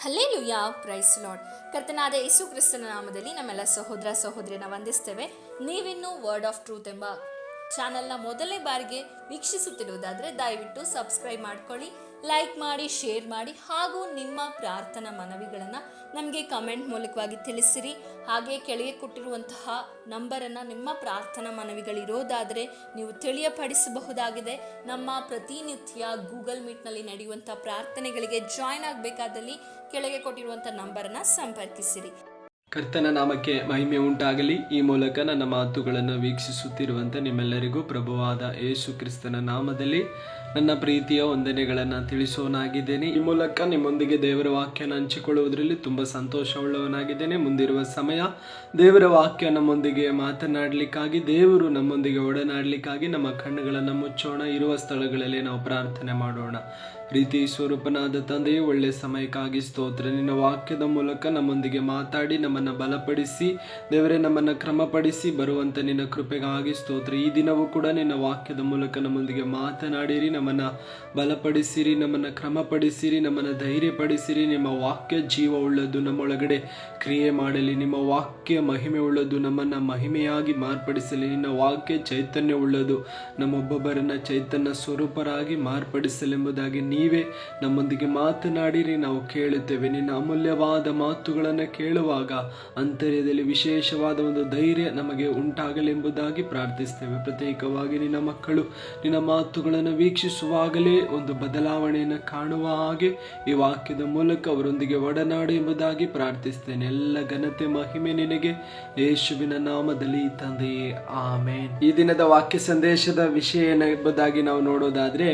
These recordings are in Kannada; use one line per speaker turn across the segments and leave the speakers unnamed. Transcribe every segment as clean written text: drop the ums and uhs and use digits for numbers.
Hallelujah, price lord. ಕರ್ತನಾದ ಯೇಸು ಕ್ರಿಸ್ತನ ನಾಮದಲ್ಲಿ ನಮ್ಮೆಲ್ಲ ಸಹೋದರ ಸಹೋದರಿಯನ್ನ ವಂದಿಸ್ತೇವೆ. ನೀವಿನ್ನೂ ವರ್ಡ್ ಆಫ್ ಟ್ರೂತ್ ಎಂಬ ಚಾನಲ್ನ ಮೊದಲನೇ ಬಾರಿಗೆ ವೀಕ್ಷಿಸುತ್ತಿರುವುದಾದರೆ ದಯವಿಟ್ಟು ಸಬ್ಸ್ಕ್ರೈಬ್ ಮಾಡ್ಕೊಳ್ಳಿ, ಲೈಕ್ ಮಾಡಿ, ಶೇರ್ ಮಾಡಿ, ಹಾಗೂ ನಿಮ್ಮ ಪ್ರಾರ್ಥನಾ ಮನವಿಗಳನ್ನು ನಮಗೆ ಕಮೆಂಟ್ ಮೂಲಕವಾಗಿ ತಿಳಿಸಿರಿ. ಹಾಗೆ ಕೆಳಗೆ ಕೊಟ್ಟಿರುವಂತಹ ನಂಬರನ್ನು ನಿಮ್ಮ ಪ್ರಾರ್ಥನಾ ಮನವಿಗಳಿರೋದಾದರೆ ನೀವು ತಿಳಿಯಪಡಿಸಬಹುದಾಗಿದೆ. ನಮ್ಮ ಪ್ರತಿನಿತ್ಯ ಗೂಗಲ್ ಮೀಟ್ನಲ್ಲಿ ನಡೆಯುವಂಥ ಪ್ರಾರ್ಥನೆಗಳಿಗೆ ಜಾಯ್ನ್ ಆಗಬೇಕಾದಲ್ಲಿ ಕೆಳಗೆ ಕೊಟ್ಟಿರುವಂಥ ನಂಬರನ್ನು ಸಂಪರ್ಕಿಸಿರಿ.
ಕರ್ತನ ನಾಮಕ್ಕೆ ಮಹಿಮೆ ಉಂಟಾಗಲಿ. ಈ ಮೂಲಕ ನನ್ನ ಮಾತುಗಳನ್ನು ವೀಕ್ಷಿಸುತ್ತಿರುವಂಥ ನಿಮ್ಮೆಲ್ಲರಿಗೂ ಪ್ರಭುವಾದ ಯೇಸು ಕ್ರಿಸ್ತನ ನಾಮದಲ್ಲಿ ನನ್ನ ಪ್ರೀತಿಯ ವಂದನೆಗಳನ್ನು ತಿಳಿಸೋನಾಗಿದ್ದೇನೆ. ಈ ಮೂಲಕ ನಿಮ್ಮೊಂದಿಗೆ ದೇವರ ವಾಕ್ಯನ ಹಂಚಿಕೊಳ್ಳುವುದರಲ್ಲಿ ತುಂಬ ಸಂತೋಷವುಳ್ಳವನಾಗಿದ್ದೇನೆ. ಮುಂದಿರುವ ಸಮಯ ದೇವರ ವಾಕ್ಯ ನಮ್ಮೊಂದಿಗೆ ಮಾತನಾಡಲಿಕ್ಕಾಗಿ, ದೇವರು ನಮ್ಮೊಂದಿಗೆ ಒಡನಾಡಲಿಕ್ಕಾಗಿ ನಮ್ಮ ಕಣ್ಣುಗಳನ್ನು ಮುಚ್ಚೋಣ. ಇರುವ ಸ್ಥಳಗಳಲ್ಲಿ ನಾವು ಪ್ರಾರ್ಥನೆ ಮಾಡೋಣ. ಪ್ರೀತಿ ಸ್ವರೂಪನಾದ ತಂದೆಯೇ, ಒಳ್ಳೆ ಸಮಯಕ್ಕಾಗಿ ಸ್ತೋತ್ರ. ನಿನ್ನ ವಾಕ್ಯದ ಮೂಲಕ ನಮ್ಮೊಂದಿಗೆ ಮಾತಾಡಿ ನಮ್ಮನ್ನು ಬಲಪಡಿಸಿ ದೇವರೇ, ನಮ್ಮನ್ನು ಕ್ರಮಪಡಿಸಿ ಬರುವಂಥ ನಿನ್ನ ಕೃಪೆಗಾಗಿ ಸ್ತೋತ್ರ. ಈ ದಿನವೂ ಕೂಡ ನಿನ್ನ ವಾಕ್ಯದ ಮೂಲಕ ನಮ್ಮೊಂದಿಗೆ ಮಾತನಾಡಿರಿ, ನಮ್ಮನ್ನು ಬಲಪಡಿಸಿರಿ, ನಮ್ಮನ್ನು ಕ್ರಮಪಡಿಸಿರಿ, ನಮ್ಮನ್ನು ಧೈರ್ಯಪಡಿಸಿರಿ. ನಿಮ್ಮ ವಾಕ್ಯ ಜೀವ ಉಳ್ಳದ್ದು, ನಮ್ಮೊಳಗಡೆ ಕ್ರಿಯೆ ಮಾಡಲಿ. ನಿಮ್ಮ ವಾಕ್ಯ ಮಹಿಮೆ ಉಳ್ಳದ್ದು, ನಮ್ಮನ್ನು ಮಹಿಮೆಯಾಗಿ ಮಾರ್ಪಡಿಸಲಿ. ನಿನ್ನ ವಾಕ್ಯ ಚೈತನ್ಯ ಉಳ್ಳದು, ನಮ್ಮೊಬ್ಬೊಬ್ಬರನ್ನ ಚೈತನ್ಯ ಸ್ವರೂಪರಾಗಿ ಮಾರ್ಪಡಿಸಲೆಂಬುದಾಗಿ ನೀವೇ ನಮ್ಮೊಂದಿಗೆ ಮಾತನಾಡಿರಿ, ನಾವು ಕೇಳುತ್ತೇವೆ. ನಿನ್ನ ಅಮೂಲ್ಯವಾದ ಮಾತುಗಳನ್ನು ಕೇಳುವಾಗ ಅಂತರ್ಯದಲ್ಲಿ ವಿಶೇಷವಾದ ಒಂದು ಧೈರ್ಯ ನಮಗೆ ಉಂಟಾಗಲೆಂಬುದಾಗಿ ಪ್ರಾರ್ಥಿಸ್ತೇವೆ. ಪ್ರತ್ಯೇಕವಾಗಿ ನಿನ್ನ ಮಕ್ಕಳು ನಿನ್ನ ಮಾತುಗಳನ್ನು ವೀಕ್ಷಿಸುವಾಗಲೇ ಒಂದು ಬದಲಾವಣೆಯನ್ನು ಕಾಣುವ ಹಾಗೆ ಈ ವಾಕ್ಯದ ಮೂಲಕ ಅವರೊಂದಿಗೆ ಒಡನಾಡು ಎಂಬುದಾಗಿ ಪ್ರಾರ್ಥಿಸ್ತೇನೆ. ಎಲ್ಲ ಘನತೆ ಮಹಿಮೆ ನಿನಗೆ, ಯೇಸುವಿನ ನಾಮದಲ್ಲಿ ತಂದೆಯೇ, ಆಮೇನ್. ಈ ದಿನದ ವಾಕ್ಯ ಸಂದೇಶದ ವಿಷಯ ಏನೆಂಬುದಾಗಿ ನಾವು ನೋಡೋದಾದ್ರೆ,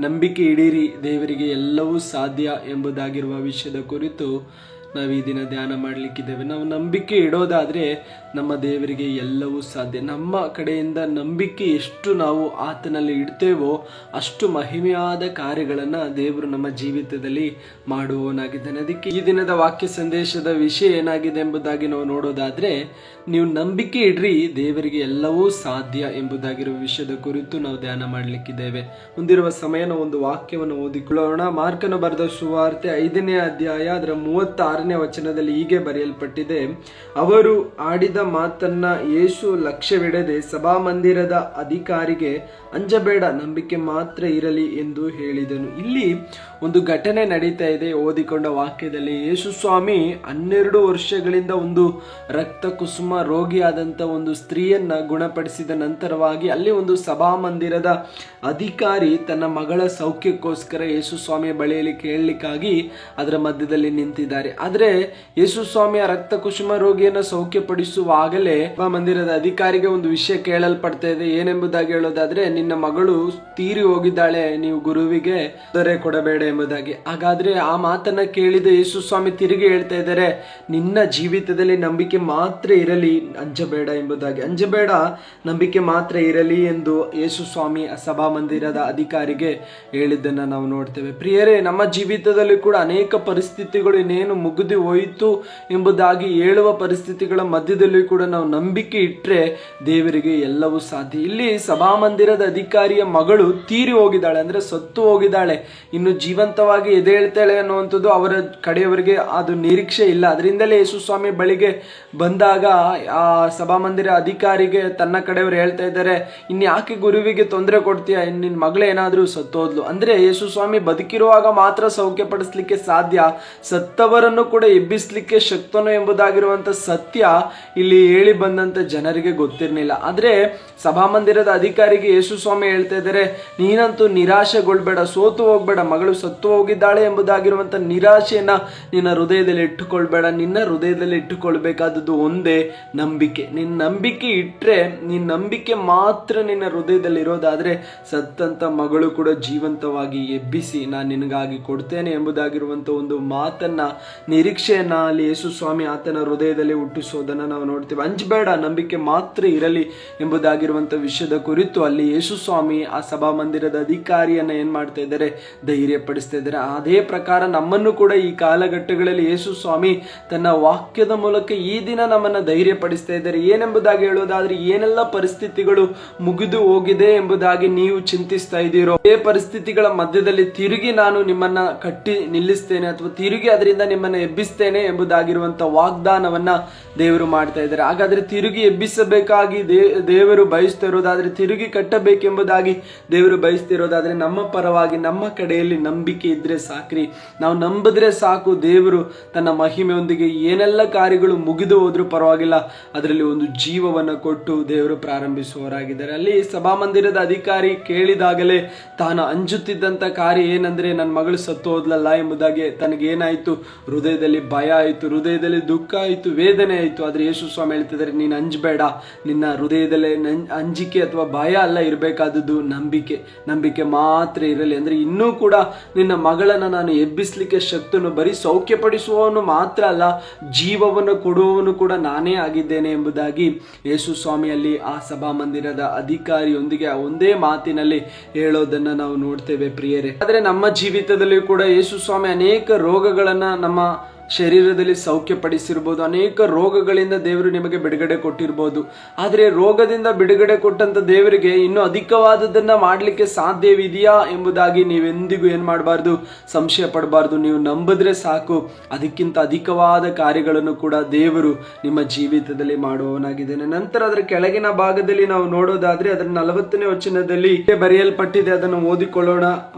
ನಂಬಿಕೆ ಇಡೀರಿ, ದೇವರಿಗೆ ಎಲ್ಲವೂ ಸಾಧ್ಯ ಎಂಬುದಾಗಿರುವ ವಿಷಯದ ಕುರಿತು ನಾವು ಈ ದಿನ ಧ್ಯಾನ ಮಾಡಲಿಕ್ಕಿದ್ದೇವೆ. ನಾವು ನಂಬಿಕೆ ಇಡೋದಾದರೆ ನಮ್ಮ ದೇವರಿಗೆ ಎಲ್ಲವೂ ಸಾಧ್ಯ. ನಮ್ಮ ಕಡೆಯಿಂದ ನಂಬಿಕೆ ಎಷ್ಟು ನಾವು ಆತನಲ್ಲಿ ಇಡ್ತೇವೋ ಅಷ್ಟು ಮಹಿಮೆಯಾದ ಕಾರ್ಯಗಳನ್ನು ದೇವರು ನಮ್ಮ ಜೀವಿತದಲ್ಲಿ ಮಾಡುವವನಾಗಿದ್ದಾನೆ. ಅದಕ್ಕೆ ಈ ದಿನದ ವಾಕ್ಯ ಸಂದೇಶದ ವಿಷಯ ಏನಾಗಿದೆ ಎಂಬುದಾಗಿ ನಾವು ನೋಡೋದಾದರೆ, ನೀವು ನಂಬಿಕೆ ಇಡ್ರಿ, ದೇವರಿಗೆ ಎಲ್ಲವೂ ಸಾಧ್ಯ ಎಂಬುದಾಗಿರುವ ವಿಷಯದ ಕುರಿತು ನಾವು ಧ್ಯಾನ ಮಾಡಲಿಕ್ಕಿದ್ದೇವೆ. ಮುಂದಿರುವ ಸಮಯ ನಾವು ಒಂದು ವಾಕ್ಯವನ್ನು ಓದಿಕೊಳ್ಳೋಣ. ಮಾರ್ಕನು ಬರೆದ ಸುವಾರ್ತೆ 5ನೇ ಅಧ್ಯಾಯ ಅದರ 36ನೇ ವಚನದಲ್ಲಿ ಹೀಗೆ ಬರೆಯಲ್ಪಟ್ಟಿದೆ: ಅವರು ಆಡಿದ ಮಾತನ್ನ ಯೇಸು ಲಕ್ಷ್ಯವಿಡದೆ ಸಭಾಮಂದಿರದ ಅಧಿಕಾರಿಗೆ ಅಂಜಬೇಡ, ನಂಬಿಕೆ ಮಾತ್ರ ಇರಲಿ ಎಂದು ಹೇಳಿದನು. ಇಲ್ಲಿ ಒಂದು ಘಟನೆ ನಡೀತಾ ಇದೆ. ಓದಿಕೊಂಡ ವಾಕ್ಯದಲ್ಲಿ ಯೇಸು ಸ್ವಾಮಿ 12 ವರ್ಷಗಳಿಂದ ಒಂದು ರಕ್ತ ಕುಸುಮ ರೋಗಿಯಾದಂಥ ಒಂದು ಸ್ತ್ರೀಯನ್ನ ಗುಣಪಡಿಸಿದ ನಂತರವಾಗಿ ಅಲ್ಲಿ ಒಂದು ಸಭಾಮಂದಿರದ ಅಧಿಕಾರಿ ತನ್ನ ಮಗಳ ಸೌಖ್ಯಕ್ಕೋಸ್ಕರ ಯೇಸು ಸ್ವಾಮಿಯ ಬಳಿಯಲ್ಲಿ ಕೇಳಲಿಕ್ಕಾಗಿ ಅದರ ಮಧ್ಯದಲ್ಲಿ ನಿಂತಿದ್ದಾರೆ. ಆದರೆ ಯೇಸು ಸ್ವಾಮಿಯ ರಕ್ತ ಕುಸುಮ ರೋಗಿಯನ್ನು ಸೌಖ್ಯಪಡಿಸುವಾಗಲೇ ಸಭಾಮಂದಿರದ ಅಧಿಕಾರಿಗೆ ಒಂದು ವಿಷಯ ಕೇಳಲ್ಪಡ್ತಾ ಇದೆ. ಏನೆಂಬುದಾಗಿ ಹೇಳೋದಾದ್ರೆ, ನಿನ್ನ ಮಗಳು ತೀರಿ ಹೋಗಿದ್ದಾಳೆ, ನೀವು ಗುರುವಿಗೆ ತೊಂದರೆ ಕೊಡಬೇಡ ಎಂಬುದಾಗಿ. ಹಾಗಾದ್ರೆ ಆ ಮಾತನ್ನ ಕೇಳಿದ ಯೇಸು ಸ್ವಾಮಿ ತಿರುಗಿ ಹೇಳ್ತಾ ಇದ್ದಾರೆ, ನಿನ್ನ ಜೀವಿತದಲ್ಲಿ ನಂಬಿಕೆ ಮಾತ್ರ ಇರಲಿ, ಅಂಜಬೇಡ ಎಂಬುದಾಗಿ. ಅಂಜಬೇಡ, ನಂಬಿಕೆ ಮಾತ್ರ ಇರಲಿ ಎಂದು ಯೇಸು ಸ್ವಾಮಿ ಸಭಾಮಂದಿರದ ಅಧಿಕಾರಿಗೆ ಹೇಳಿದ್ದನ್ನ ನಾವು ನೋಡ್ತೇವೆ. ಪ್ರಿಯರೇ, ನಮ್ಮ ಜೀವಿತದಲ್ಲಿ ಕೂಡ ಅನೇಕ ಪರಿಸ್ಥಿತಿಗಳು ಇನ್ನೇನು ಮುಗಿದು ಹೋಯಿತು ಎಂಬುದಾಗಿ ಹೇಳುವ ಪರಿಸ್ಥಿತಿಗಳ ಮಧ್ಯದಲ್ಲಿ ಕೂಡ ನಾವು ನಂಬಿಕೆ ಇಟ್ಟರೆ ದೇವರಿಗೆ ಎಲ್ಲವೂ ಸಾಧ್ಯ. ಇಲ್ಲಿ ಸಭಾಮಂದಿರದ ಅಧಿಕಾರಿಯ ಮಗಳು ತೀರಿ ಹೋಗಿದ್ದಾಳೆ, ಅಂದ್ರೆ ಸತ್ತು ಹೋಗಿದ್ದಾಳೆ, ಇನ್ನು ಜೀವಂತವಾಗಿ ಎದ್ದೇಳ್ತಾಳೆ ಅನ್ನುವಂಥದ್ದು ಅವರ ಕಡೆಯವರಿಗೆ ಅದು ನಿರೀಕ್ಷೆ ಇಲ್ಲ. ಅದರಿಂದಲೇ ಯೇಸು ಸ್ವಾಮಿ ಬಳಿಗೆ ಬಂದಾಗ ಆ ಸಭಾಮಂದಿರ ಅಧಿಕಾರಿಗೆ ತನ್ನ ಕಡೆಯವರು ಹೇಳ್ತಾ ಇದ್ದಾರೆ, ಇನ್ಯಾಕೆ ಗುರುವಿಗೆ ತೊಂದರೆ ಕೊಡ್ತೀಯ, ನಿನ್ನ ಮಗಳೇ ಏನಾದರೂ ಸತ್ತೋದ್ಲು. ಅಂದ್ರೆ ಯೇಸು ಸ್ವಾಮಿ ಬದುಕಿರುವಾಗ ಮಾತ್ರ ಸೌಖ್ಯ ಪಡಿಸ್ಲಿಕ್ಕೆ ಸಾಧ್ಯ, ಸತ್ತವರನ್ನು ಕೂಡ ಎಬ್ಬಿಸ್ಲಿಕ್ಕೆ ಶಕ್ತನು ಎಂಬುದಾಗಿರುವಂತ ಸತ್ಯ ಇಲ್ಲಿ ಹೇಳಿ ಬಂದಂತ ಜನರಿಗೆ ಗೊತ್ತಿರಲಿಲ್ಲ. ಆದ್ರೆ ಸಭಾಮಂದಿರದ ಅಧಿಕಾರಿಗೆ ಯೇಸು ಸ್ವಾಮಿ ಹೇಳ್ತಾ ಇದ್ದಾರೆ, ನೀನಂತೂ ನಿರಾಶೆಗೊಳ್ಬೇಡ, ಸೋತು ಹೋಗ್ಬೇಡ, ಮಗಳು ಸತ್ತು ಹೋಗಿದ್ದಾಳೆ ಎಂಬುದಾಗಿರುವಂತ ನಿರಾಶೆಯನ್ನ ನಿನ್ನ ಹೃದಯದಲ್ಲಿ ಇಟ್ಟುಕೊಳ್ಬೇಡ. ನಿನ್ನ ಹೃದಯದಲ್ಲಿ ಇಟ್ಟುಕೊಳ್ಬೇಕಾದದ್ದು ಒಂದೇ, ನಂಬಿಕೆ. ನಿನ್ನ ನಂಬಿಕೆ ಇಟ್ರೆ, ನಿನ್ನ ನಂಬಿಕೆ ಮಾತ್ರ ನಿನ್ನ ಹೃದಯದಲ್ಲಿ ಇರೋದಾದ್ರೆ ಸತ್ತಂತ ಮಗಳು ಕೂಡ ಜೀವಂತವಾಗಿ ಎಬ್ಬಿಸಿ ನಾನು ನಿನಗಾಗಿ ಕೊಡ್ತೇನೆ ಎಂಬುದಾಗಿರುವಂತ ಒಂದು ಮಾತನ್ನ, ನಿರೀಕ್ಷೆಯನ್ನ ಅಲ್ಲಿ ಯೇಸು ಸ್ವಾಮಿ ಆತನ ಹೃದಯದಲ್ಲಿ ಹುಟ್ಟಿಸೋದನ್ನ ನಾವು ನೋಡ್ತೇವೆ. ಅಂಜಬೇಡ, ನಂಬಿಕೆ ಮಾತ್ರ ಇರಲಿ ಎಂಬುದಾಗಿರುವಂತ ವಿಷಯದ ಕುರಿತು ಅಲ್ಲಿ ಯೇಸು ಸ್ವಾಮಿ ಆ ಸಭಾಮಂದಿರದ ಅಧಿಕಾರಿಯನ್ನ ಏನ್ ಮಾಡ್ತಾ ಇದ್ದಾರೆ, ಧೈರ್ಯ ಧೈರ್ಯಪಡಿಸ್ತಾ ಇದ್ದಾರೆ. ಅದೇ ಪ್ರಕಾರ ನಮ್ಮನ್ನು ಕೂಡ ಈ ಕಾಲಘಟ್ಟಗಳಲ್ಲಿ ಯೇಸು ಸ್ವಾಮಿ ತನ್ನ ವಾಕ್ಯದ ಮೂಲಕ ಈ ದಿನ ನಮ್ಮನ್ನು ಧೈರ್ಯಪಡಿಸ್ತಾ ಇದ್ದಾರೆ. ಏನೆಂಬುದಾಗಿ ಹೇಳೋದಾದ್ರೆ, ಏನೆಲ್ಲ ಪರಿಸ್ಥಿತಿಗಳು ಮುಗಿದು ಹೋಗಿದೆ ಎಂಬುದಾಗಿ ನೀವು ಚಿಂತಿಸ್ತಾ ಇದ್ದೀರೋ, ಈ ಪರಿಸ್ಥಿತಿಗಳ ಮಧ್ಯದಲ್ಲಿ ತಿರುಗಿ ನಾನು ನಿಮ್ಮನ್ನ ಕಟ್ಟಿ ನಿಲ್ಲಿಸ್ತೇನೆ ಅಥವಾ ತಿರುಗಿ ಅದರಿಂದ ನಿಮ್ಮನ್ನ ಎಬ್ಬಿಸ್ತೇನೆ ಎಂಬುದಾಗಿರುವಂತ ವಾಗ್ದಾನವನ್ನ ದೇವರು ಮಾಡ್ತಾ ಇದ್ದಾರೆ. ಹಾಗಾದ್ರೆ ತಿರುಗಿ ಎಬ್ಬಿಸಬೇಕಾಗಿ ದೇವರು ಬಯಸ್ತಾ ಇರೋದಾದ್ರೆ, ತಿರುಗಿ ಕಟ್ಟಬೇಕೆಂಬುದಾಗಿ ದೇವರು ಬಯಸ್ತಿರೋದಾದ್ರೆ, ನಮ್ಮ ಪರವಾಗಿ ನಮ್ಮ ಕಡೆಯಲ್ಲಿ ನಂಬಿಕೆ ಇದ್ರೆ ಸಾಕ್ರಿ. ನಾವು ನಂಬಿದ್ರೆ ಸಾಕು, ದೇವರು ತನ್ನ ಮಹಿಮೆಯೊಂದಿಗೆ ಏನೆಲ್ಲ ಕಾರ್ಯಗಳು ಮುಗಿದು ಹೋದ್ರೂ ಪರವಾಗಿಲ್ಲ, ಅದರಲ್ಲಿ ಒಂದು ಜೀವವನ್ನು ಕೊಟ್ಟು ದೇವರು ಪ್ರಾರಂಭಿಸುವವರಾಗಿದ್ದಾರೆ. ಅಲ್ಲಿ ಸಭಾಮಂದಿರದ ಅಧಿಕಾರಿ ಕೇಳಿದಾಗಲೇ ತಾನು ಅಂಜುತ್ತಿದ್ದಂತ ಕಾರ್ಯ ಏನಂದ್ರೆ, ನನ್ನ ಮಗಳು ಸತ್ತು ಹೋದ್ಲಲ್ಲ ಎಂಬುದಾಗಿ ತನಗೇನಾಯ್ತು, ಹೃದಯದಲ್ಲಿ ಭಯ ಆಯಿತು, ಹೃದಯದಲ್ಲಿ ದುಃಖ ಆಯಿತು, ವೇದನೆ ಆಯಿತು. ಆದ್ರೆ ಯೇಸು ಸ್ವಾಮಿ ಹೇಳ್ತಿದ್ದಾರೆ, ನೀನು ಅಂಜಬೇಡ, ನಿನ್ನ ಹೃದಯದಲ್ಲಿ ಅಂಜಿಕೆ ಅಥವಾ ಭಯ ಅಲ್ಲ ಇರಬೇಕಾದದ್ದು, ನಂಬಿಕೆ ಮಾತ್ರ ಇರಲಿ. ಅಂದ್ರೆ ಇನ್ನೂ ಕೂಡ ನಿನ್ನ ಮಗಳನ್ನ ನಾನು ಎಬ್ಬಿಸ್ಲಿಕ್ಕೆ ಶಕ್ತನು, ಬರೀ ಸೌಖ್ಯಪಡಿಸುವವನು ಮಾತ್ರ ಅಲ್ಲ, ಜೀವವನ್ನು ಕೊಡುವವನು ಕೂಡ ನಾನೇ ಆಗಿದ್ದೇನೆ ಎಂಬುದಾಗಿ ಯೇಸು ಸ್ವಾಮಿಯಲ್ಲಿ ಆ ಸಭಾಮಂದಿರದ ಅಧಿಕಾರಿಯೊಂದಿಗೆ ಒಂದೇ ಮಾತಿನಲ್ಲಿ ಹೇಳೋದನ್ನ ನಾವು ನೋಡ್ತೇವೆ ಪ್ರಿಯರೇ. ಆದ್ರೆ ನಮ್ಮ ಜೀವಿತದಲ್ಲಿ ಕೂಡ ಯೇಸು ಸ್ವಾಮಿ ಅನೇಕ ರೋಗಗಳನ್ನ ನಮ್ಮ ಶರೀರದಲ್ಲಿ ಸೌಖ್ಯಪಡಿಸಿರ್ಬೋದು, ಅನೇಕ ರೋಗಗಳಿಂದ ದೇವರು ನಿಮಗೆ ಬಿಡುಗಡೆ ಕೊಟ್ಟಿರ್ಬೋದು. ಆದರೆ ರೋಗದಿಂದ ಬಿಡುಗಡೆ ಕೊಟ್ಟಂತ ದೇವರಿಗೆ ಇನ್ನೂ ಅಧಿಕವಾದದನ್ನ ಮಾಡಲಿಕ್ಕೆ ಸಾಧ್ಯವಿದೆಯಾ ಎಂಬುದಾಗಿ ನೀವೆಂದಿಗೂ ಏನ್ ಮಾಡಬಾರ್ದು, ಸಂಶಯ ಪಡಬಾರ್ದು. ನೀವು ನಂಬಿದ್ರೆ ಸಾಕು, ಅದಕ್ಕಿಂತ ಅಧಿಕವಾದ ಕಾರ್ಯಗಳನ್ನು ಕೂಡ ದೇವರು ನಿಮ್ಮ ಜೀವಿತದಲ್ಲಿ ಮಾಡುವವನಾಗಿದ್ದಾನೆ. ನಂತರ ಅದರ ಕೆಳಗಿನ ಭಾಗದಲ್ಲಿ ನಾವು ನೋಡೋದಾದ್ರೆ, ಅದರ 40ನೇ ವಚನದಲ್ಲಿ ಬರೆಯಲ್ಪಟ್ಟಿದೆ, ಅದನ್ನು ಓದಿಕೊಳ್ಳೋಣ.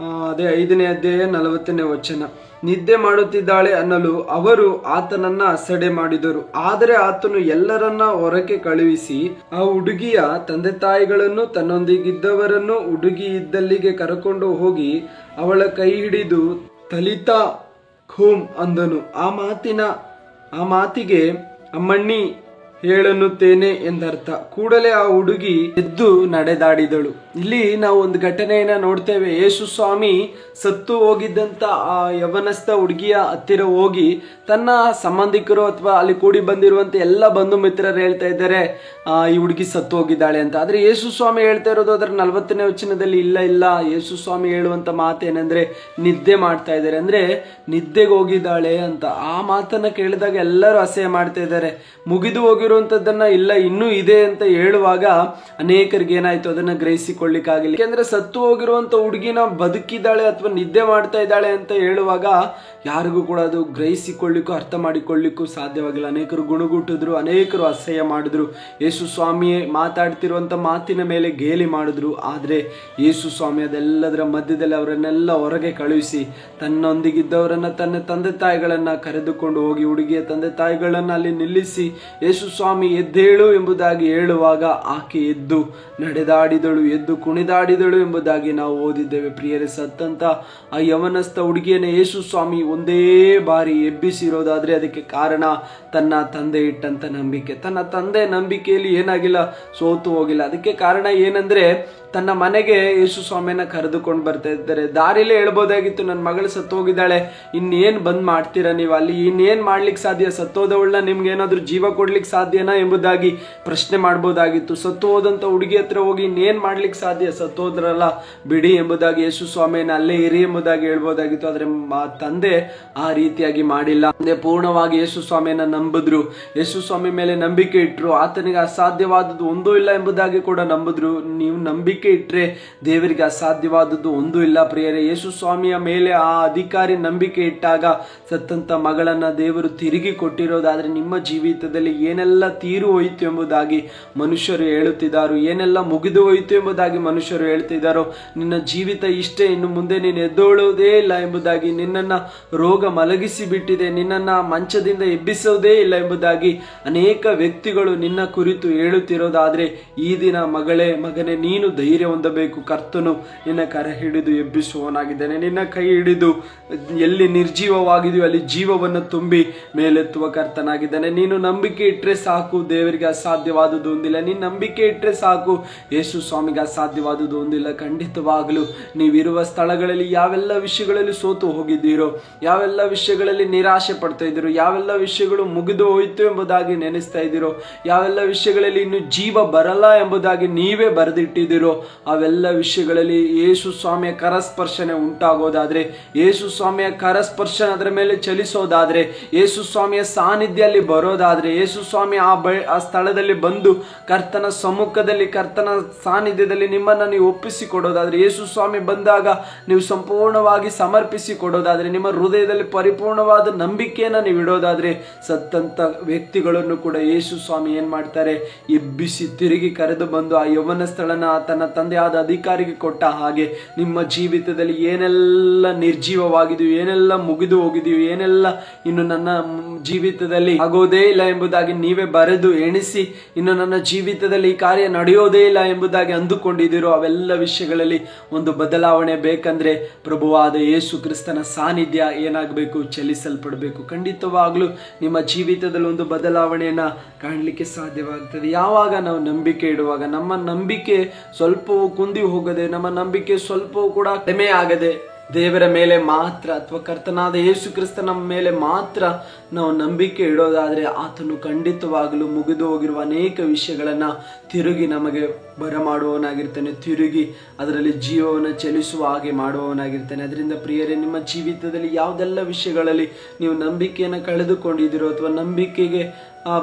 ಅದೇ 5ನೇ ಅಧ್ಯಾಯ 40ನೇ ವಚನ. ನಿದ್ದೆ ಮಾಡುತ್ತಿದ್ದಾಳೆ ಅನ್ನಲು ಅವರು ಆತನನ್ನ ಅಸಡೆ ಮಾಡಿದರು. ಆದರೆ ಆತನು ಎಲ್ಲರನ್ನ ಹೊರಕ್ಕೆ ಕಳುಹಿಸಿ ಆ ಹುಡುಗಿಯ ತಂದೆ ತಾಯಿಗಳನ್ನು ತನ್ನೊಂದಿಗಿದ್ದವರನ್ನು ಹುಡುಗಿ ಇದ್ದಲ್ಲಿಗೆ ಕರೆಕೊಂಡು ಹೋಗಿ ಅವಳ ಕೈ ಹಿಡಿದು ತಲಿತಾ ಖೂಮ್ ಅಂದನು. ಆ ಮಾತಿಗೆ ಅಮ್ಮಣ್ಣಿ ಹೇಳನ್ನುತ್ತೇನೆ ಎಂದರ್ಥ. ಕೂಡಲೇ ಆ ಹುಡುಗಿ ಎದ್ದು ನಡೆದಾಡಿದಳು. ಇಲ್ಲಿ ನಾವು ಒಂದು ಘಟನೆಯನ್ನ ನೋಡ್ತೇವೆ. ಯೇಸು ಸ್ವಾಮಿ ಸತ್ತು ಹೋಗಿದ್ದಂತ ಆ ಯವನಸ್ಥ ಹುಡುಗಿಯ ಹತ್ತಿರ ಹೋಗಿ ತನ್ನ ಸಂಬಂಧಿಕರು ಅಥವಾ ಅಲ್ಲಿ ಕೂಡಿ ಬಂದಿರುವಂತ ಎಲ್ಲ ಬಂಧು ಮಿತ್ರರು ಹೇಳ್ತಾ ಇದ್ದಾರೆ, ಈ ಹುಡುಗಿ ಸತ್ತು ಹೋಗಿದ್ದಾಳೆ ಅಂತ. ಆದ್ರೆ ಯೇಸು ಸ್ವಾಮಿ ಹೇಳ್ತಾ ಇರೋದು ಅದರ 40ನೇ ವಚನದಲ್ಲಿ ಇಲ್ಲ. ಯೇಸು ಸ್ವಾಮಿ ಹೇಳುವಂತ ಮಾತೇನೆಂದ್ರೆ, ನಿದ್ದೆ ಮಾಡ್ತಾ ಇದ್ದಾರೆ, ಅಂದ್ರೆ ನಿದ್ದೆಗೆ ಹೋಗಿದ್ದಾಳೆ ಅಂತ. ಆ ಮಾತನ್ನ ಕೇಳಿದಾಗ ಎಲ್ಲರೂ ಅಸಹ್ಯ ಮಾಡ್ತಾ ಇದ್ದಾರೆ. ಮುಗಿದು ಹೋಗಿರುವಂತದ್ದನ್ನ ಇಲ್ಲ ಇನ್ನೂ ಇದೆ ಅಂತ ಹೇಳುವಾಗ ಅನೇಕರಿಗೆ ಏನಾಯ್ತು, ಅದನ್ನ ಗ್ರಹಿಸಿಕೊಳ್ಳಿಕ್ಕಾಗಿಲ್ಲ. ಯಾಕೆಂದ್ರೆ ಸತ್ತು ಹೋಗಿರುವಂತ ಹುಡುಗಿನ ಬದುಕಿದ್ದಾಳೆ ಅಥವಾ ನಿದ್ದೆ ಮಾಡ್ತಾ ಇದ್ದಾಳೆ ಅಂತ ಹೇಳುವಾಗ ಯಾರಿಗೂ ಕೂಡ ಅದು ಗ್ರಹಿಸಿಕೊಳ್ಳಿಕ್ಕೂ ಅರ್ಥ ಮಾಡಿಕೊಳ್ಳಿಕ್ಕೂ ಸಾಧ್ಯವಾಗಿಲ್ಲ. ಅನೇಕರು ಗುಣಗುಟ್ಟಿದ್ರು, ಅನೇಕರು ಅಸಹ್ಯ ಮಾಡಿದ್ರು, ಯೇಸು ಸ್ವಾಮಿ ಮಾತಾಡ್ತಿರುವಂತ ಮಾತಿನ ಮೇಲೆ ಗೇಲಿ ಮಾಡಿದ್ರು. ಆದ್ರೆ ಯೇಸು ಸ್ವಾಮಿ ಅದೆಲ್ಲದರ ಮಧ್ಯದಲ್ಲಿ ಅವರನ್ನೆಲ್ಲ ಹೊರಗೆ ಕಳುಹಿಸಿ ತನ್ನೊಂದಿಗಿದ್ದವರನ್ನ, ತನ್ನ ತಂದೆ ತಾಯಿಗಳನ್ನ ಕರೆದುಕೊಂಡು ಹೋಗಿ ಹುಡುಗಿಯ ತಂದೆ ತಾಯಿಗಳನ್ನ ಅಲ್ಲಿ ನಿಲ್ಲಿಸಿ ಯೇಸು ಸ್ವಾಮಿ ಎದ್ದೇಳು ಎಂಬುದಾಗಿ ಹೇಳುವಾಗ ಆಕೆ ಎದ್ದು ನಡೆದಾಡಿದಳು, ಎದ್ದು ಕುಣಿದಾಡಿದಳು ಎಂಬುದಾಗಿ ನಾವು ಓದಿದ್ದೇವೆ ಪ್ರಿಯರೇ. ಸತ್ತಂತ ಆ ಯವನಸ್ಥ ಹುಡುಗಿಯನ್ನ ಯೇಸು ಸ್ವಾಮಿ ಒಂದೇ ಬಾರಿ ಎಬ್ಬಿಸಿರೋದಾದ್ರೆ ಅದಕ್ಕೆ ಕಾರಣ ತನ್ನ ತಂದೆ ಇಟ್ಟಂತ ನಂಬಿಕೆ. ತನ್ನ ತಂದೆ ನಂಬಿಕೆಯಲ್ಲಿ ಏನಾಗಿಲ್ಲ, ಸೋತು ಹೋಗಿಲ್ಲ. ಅದಕ್ಕೆ ಕಾರಣ ಏನಂದ್ರೆ, ತನ್ನ ಮನೆಗೆ ಯೇಸು ಸ್ವಾಮಿಯನ್ನ ಕರೆದುಕೊಂಡು ಬರ್ತಾ ಇದ್ದಾರೆ. ದಾರಿಲೇ ಹೇಳ್ಬೋದಾಗಿತ್ತು, ನನ್ನ ಮಗಳು ಸತ್ತೋಗಿದ್ದಾಳೆ, ಇನ್ನೇನ್ ಬಂದ್ ಮಾಡ್ತೀರಾ ನೀವು ಅಲ್ಲಿ, ಇನ್ನೇನ್ ಮಾಡ್ಲಿಕ್ಕೆ ಸಾಧ್ಯ, ಸತ್ತೋದವಳನ್ನ ನಿಮ್ಗೆ ಏನಾದ್ರು ಜೀವ ಕೊಡ್ಲಿಕ್ಕೆ ಸಾಧ್ಯನಾ ಎಂಬುದಾಗಿ ಪ್ರಶ್ನೆ ಮಾಡ್ಬೋದಾಗಿತ್ತು. ಸತ್ತು ಹೋದಂತ ಹುಡುಗಿ ಹತ್ರ ಹೋಗಿ ಇನ್ನೇನ್ ಮಾಡ್ಲಿಕ್ಕೆ ಸಾಧ್ಯ, ಸತ್ತೋದ್ರಲ್ಲ ಬಿಡಿ ಎಂಬುದಾಗಿ ಯೇಸು ಸ್ವಾಮಿಯನ್ನ ಅಲ್ಲೇ ಇರಿ ಎಂಬುದಾಗಿ ಹೇಳ್ಬೋದಾಗಿತ್ತು. ಆದ್ರೆ ತಂದೆ ಆ ರೀತಿಯಾಗಿ ಮಾಡಿಲ್ಲ. ತಂದೆ ಪೂರ್ಣವಾಗಿ ಯೇಸು ಸ್ವಾಮಿಯನ್ನ ನಂಬಿದ್ರು, ಯೇಸು ಸ್ವಾಮಿ ಮೇಲೆ ನಂಬಿಕೆ ಇಟ್ರು. ಆತನಿಗೆ ಅಸಾಧ್ಯವಾದದ್ದು ಒಂದೂ ಇಲ್ಲ ಎಂಬುದಾಗಿ ಕೂಡ ನಂಬಿದ್ರು. ನೀವು ನಂಬಿಕೆ ಇಟ್ರೆ ದೇವರಿಗೆ ಅಸಾಧ್ಯವಾದದ್ದು ಒಂದೂ ಇಲ್ಲ ಪ್ರಿಯರೇ. ಯೇಸು ಸ್ವಾಮಿಯ ಮೇಲೆ ಆ ಅಧಿಕಾರಿ ನಂಬಿಕೆ ಇಟ್ಟಾಗ ಸತ್ತಂತ ಮಗಳನ್ನ ದೇವರು ತಿರುಗಿ ಕೊಟ್ಟಿರೋದಾದ್ರೆ ನಿಮ್ಮ ಜೀವಿತದಲ್ಲಿ ಏನೆಲ್ಲ ತೀರು ಹೋಯಿತು ಎಂಬುದಾಗಿ ಮನುಷ್ಯರು ಹೇಳುತ್ತಿದ್ದಾರೋ, ಏನೆಲ್ಲ ಮುಗಿದು ಹೋಯಿತು ಎಂಬುದಾಗಿ ಮನುಷ್ಯರು ಹೇಳ್ತಿದ್ದಾರೋ, ನಿನ್ನ ಜೀವಿತ ಇಷ್ಟೇ, ಇನ್ನು ಮುಂದೆ ನೀನು ಎದ್ದೋಳುವುದೇ ಇಲ್ಲ ಎಂಬುದಾಗಿ, ನಿನ್ನನ್ನ ರೋಗ ಮಲಗಿಸಿ ಬಿಟ್ಟಿದೆ, ನಿನ್ನನ್ನ ಮಂಚದಿಂದ ಎಬ್ಬಿಸೋದೇ ಇಲ್ಲ ಎಂಬುದಾಗಿ ಅನೇಕ ವ್ಯಕ್ತಿಗಳು ನಿನ್ನ ಕುರಿತು ಹೇಳುತ್ತಿರೋದಾದ್ರೆ ಈ ದಿನ ಮಗಳೇ, ಮಗನೇ, ನೀನು ಧೈರ್ಯ ಹೊಂದಬೇಕು. ಕರ್ತನು ನಿನ್ನ ಕರ ಹಿಡಿದು ಎಬ್ಬಿಸುವವನಾಗಿದ್ದಾನೆ. ನಿನ್ನ ಕೈ ಹಿಡಿದು ಎಲ್ಲಿ ನಿರ್ಜೀವವಾಗಿದೆಯೋ ಅಲ್ಲಿ ಜೀವವನ್ನು ತುಂಬಿ ಮೇಲೆತ್ತುವ ಕರ್ತನಾಗಿದ್ದಾನೆ. ನೀನು ನಂಬಿಕೆ ಇಟ್ಟರೆ ಸಾಕು, ದೇವರಿಗೆ ಅಸಾಧ್ಯವಾದುದು ಒಂದಿಲ್ಲ. ನೀನು ನಂಬಿಕೆ ಇಟ್ಟರೆ ಸಾಕು, ಯೇಸು ಸ್ವಾಮಿಗೆ ಅಸಾಧ್ಯವಾದುದು ಒಂದಿಲ್ಲ. ಖಂಡಿತವಾಗಲು ನೀವಿರುವ ಸ್ಥಳಗಳಲ್ಲಿ ಯಾವೆಲ್ಲ ವಿಷಯಗಳಲ್ಲಿ ಸೋತು ಹೋಗಿದ್ದೀರೋ, ಯಾವೆಲ್ಲ ವಿಷಯಗಳಲ್ಲಿ ನಿರಾಶೆ ಪಡ್ತಾ ಇದ್ದೀರೋ, ಯಾವೆಲ್ಲ ವಿಷಯಗಳು ಮುಗಿದು ಹೋಯಿತು ಎಂಬುದಾಗಿ ನೆನೆಸ್ತಾ ಇದ್ದೀರೋ, ಯಾವೆಲ್ಲ ವಿಷಯಗಳಲ್ಲಿ ಇನ್ನು ಜೀವ ಬರಲ್ಲ ಎಂಬುದಾಗಿ ನೀವೇ ಬರೆದಿಟ್ಟಿದ್ದೀರೋ, ಅವೆಲ್ಲ ವಿಷಯಗಳಲ್ಲಿ ಯೇಸು ಸ್ವಾಮಿಯ ಕರಸ್ಪರ್ಶನೆ ಉಂಟಾಗೋದಾದ್ರೆ, ಯೇಸು ಸ್ವಾಮಿಯ ಕರಸ್ಪರ್ಶ ಅದರ ಮೇಲೆ ಚಲಿಸೋದಾದ್ರೆ, ಯೇಸು ಸ್ವಾಮಿಯ ಸಾನ್ನಿಧ್ಯ ಅಲ್ಲಿ ಬರೋದಾದ್ರೆ, ಯೇಸು ಸ್ವಾಮಿ ಆ ಸ್ಥಳದಲ್ಲಿ ಬಂದು ಕರ್ತನ ಸಮ್ಮುಖದಲ್ಲಿ, ಕರ್ತನ ಸಾನ್ನಿಧ್ಯದಲ್ಲಿ ನಿಮ್ಮನ್ನ ನೀವು ಒಪ್ಪಿಸಿಕೊಡೋದಾದ್ರೆ, ಯೇಸು ಸ್ವಾಮಿ ಬಂದಾಗ ನೀವು ಸಂಪೂರ್ಣವಾಗಿ ಸಮರ್ಪಿಸಿ ಕೊಡೋದಾದ್ರೆ, ನಿಮ್ಮ ಹೃದಯದಲ್ಲಿ ಪರಿಪೂರ್ಣವಾದ ನಂಬಿಕೆಯನ್ನ ನೀವು ಇಡೋದಾದ್ರೆ, ಸತ್ತಂತ ವ್ಯಕ್ತಿಗಳನ್ನು ಕೂಡ ಯೇಸು ಸ್ವಾಮಿ ಏನ್ ಮಾಡ್ತಾರೆ, ಎಬ್ಬಿಸಿ ತಿರುಗಿ ಕರೆದು ಬಂದು ಆ ಯೌವನ ಸ್ಥಳನ ತನ್ನ ತಂದೆಯಾದ ಅಧಿಕಾರಿಗೆ ಕೊಟ್ಟ ಹಾಗೆ ನಿಮ್ಮ ಜೀವಿತದಲ್ಲಿ ಏನೆಲ್ಲ ನಿರ್ಜೀವವಾಗಿದೆಯೋ, ಏನೆಲ್ಲ ಮುಗಿದು ಹೋಗಿದೆಯೋ, ಏನೆಲ್ಲ ಇನ್ನು ನನ್ನ ಜೀವಿತದಲ್ಲಿ ಆಗೋದೇ ಇಲ್ಲ ಎಂಬುದಾಗಿ ನೀವೇ ಬರೆದು ಎಣಿಸಿ, ಇನ್ನು ನನ್ನ ಜೀವಿತದಲ್ಲಿ ಈ ಕಾರ್ಯ ನಡೆಯೋದೇ ಇಲ್ಲ ಎಂಬುದಾಗಿ ಅಂದುಕೊಂಡಿದ್ದೀರೋ, ಅವೆಲ್ಲ ವಿಷಯಗಳಲ್ಲಿ ಒಂದು ಬದಲಾವಣೆ ಬೇಕಂದ್ರೆ ಪ್ರಭುವಾದ ಯೇಸು ಕ್ರಿಸ್ತನ ಸಾನ್ನಿಧ್ಯ ಏನಾಗಬೇಕು, ಚಲಿಸಲ್ಪಡಬೇಕು. ಖಂಡಿತವಾಗ್ಲೂ ನಿಮ್ಮ ಜೀವಿತದಲ್ಲಿ ಒಂದು ಬದಲಾವಣೆಯನ್ನ ಕಾಣಲಿಕ್ಕೆ ಸಾಧ್ಯವಾಗ್ತದೆ. ಯಾವಾಗ ನಾವು ನಂಬಿಕೆ ಇಡುವಾಗ, ನಮ್ಮ ನಂಬಿಕೆ ಸ್ವಲ್ಪವೂ ಕುಂದಿ ಹೋಗದೆ, ನಮ್ಮ ನಂಬಿಕೆ ಸ್ವಲ್ಪವೂ ಕೂಡ ಕಡಿಮೆ ಆಗದೆ ದೇವರ ಮೇಲೆ ಮಾತ್ರ ಅಥವಾ ಕರ್ತನಾದ ಯೇಸು ಕ್ರಿಸ್ತನ ಮೇಲೆ ಮಾತ್ರ ನಾವು ನಂಬಿಕೆ ಇಡೋದಾದ್ರೆ, ಆತನು ಖಂಡಿತವಾಗಲೂ ಮುಗಿದು ಹೋಗಿರುವ ಅನೇಕ ವಿಷಯಗಳನ್ನ ತಿರುಗಿ ನಮಗೆ ಬರಮಾಡುವವನಾಗಿರ್ತಾನೆ, ತಿರುಗಿ ಅದರಲ್ಲಿ ಜೀವವನ್ನು ಚಲಿಸುವ ಹಾಗೆ ಮಾಡುವವನಾಗಿರ್ತಾನೆ. ಅದರಿಂದ ಪ್ರಿಯರೇ, ನಿಮ್ಮ ಜೀವಿತದಲ್ಲಿ ಯಾವುದೆಲ್ಲ ವಿಷಯಗಳಲ್ಲಿ ನೀವು ನಂಬಿಕೆಯನ್ನು ಕಳೆದುಕೊಂಡಿದ್ದೀರೋ ಅಥವಾ ನಂಬಿಕೆಗೆ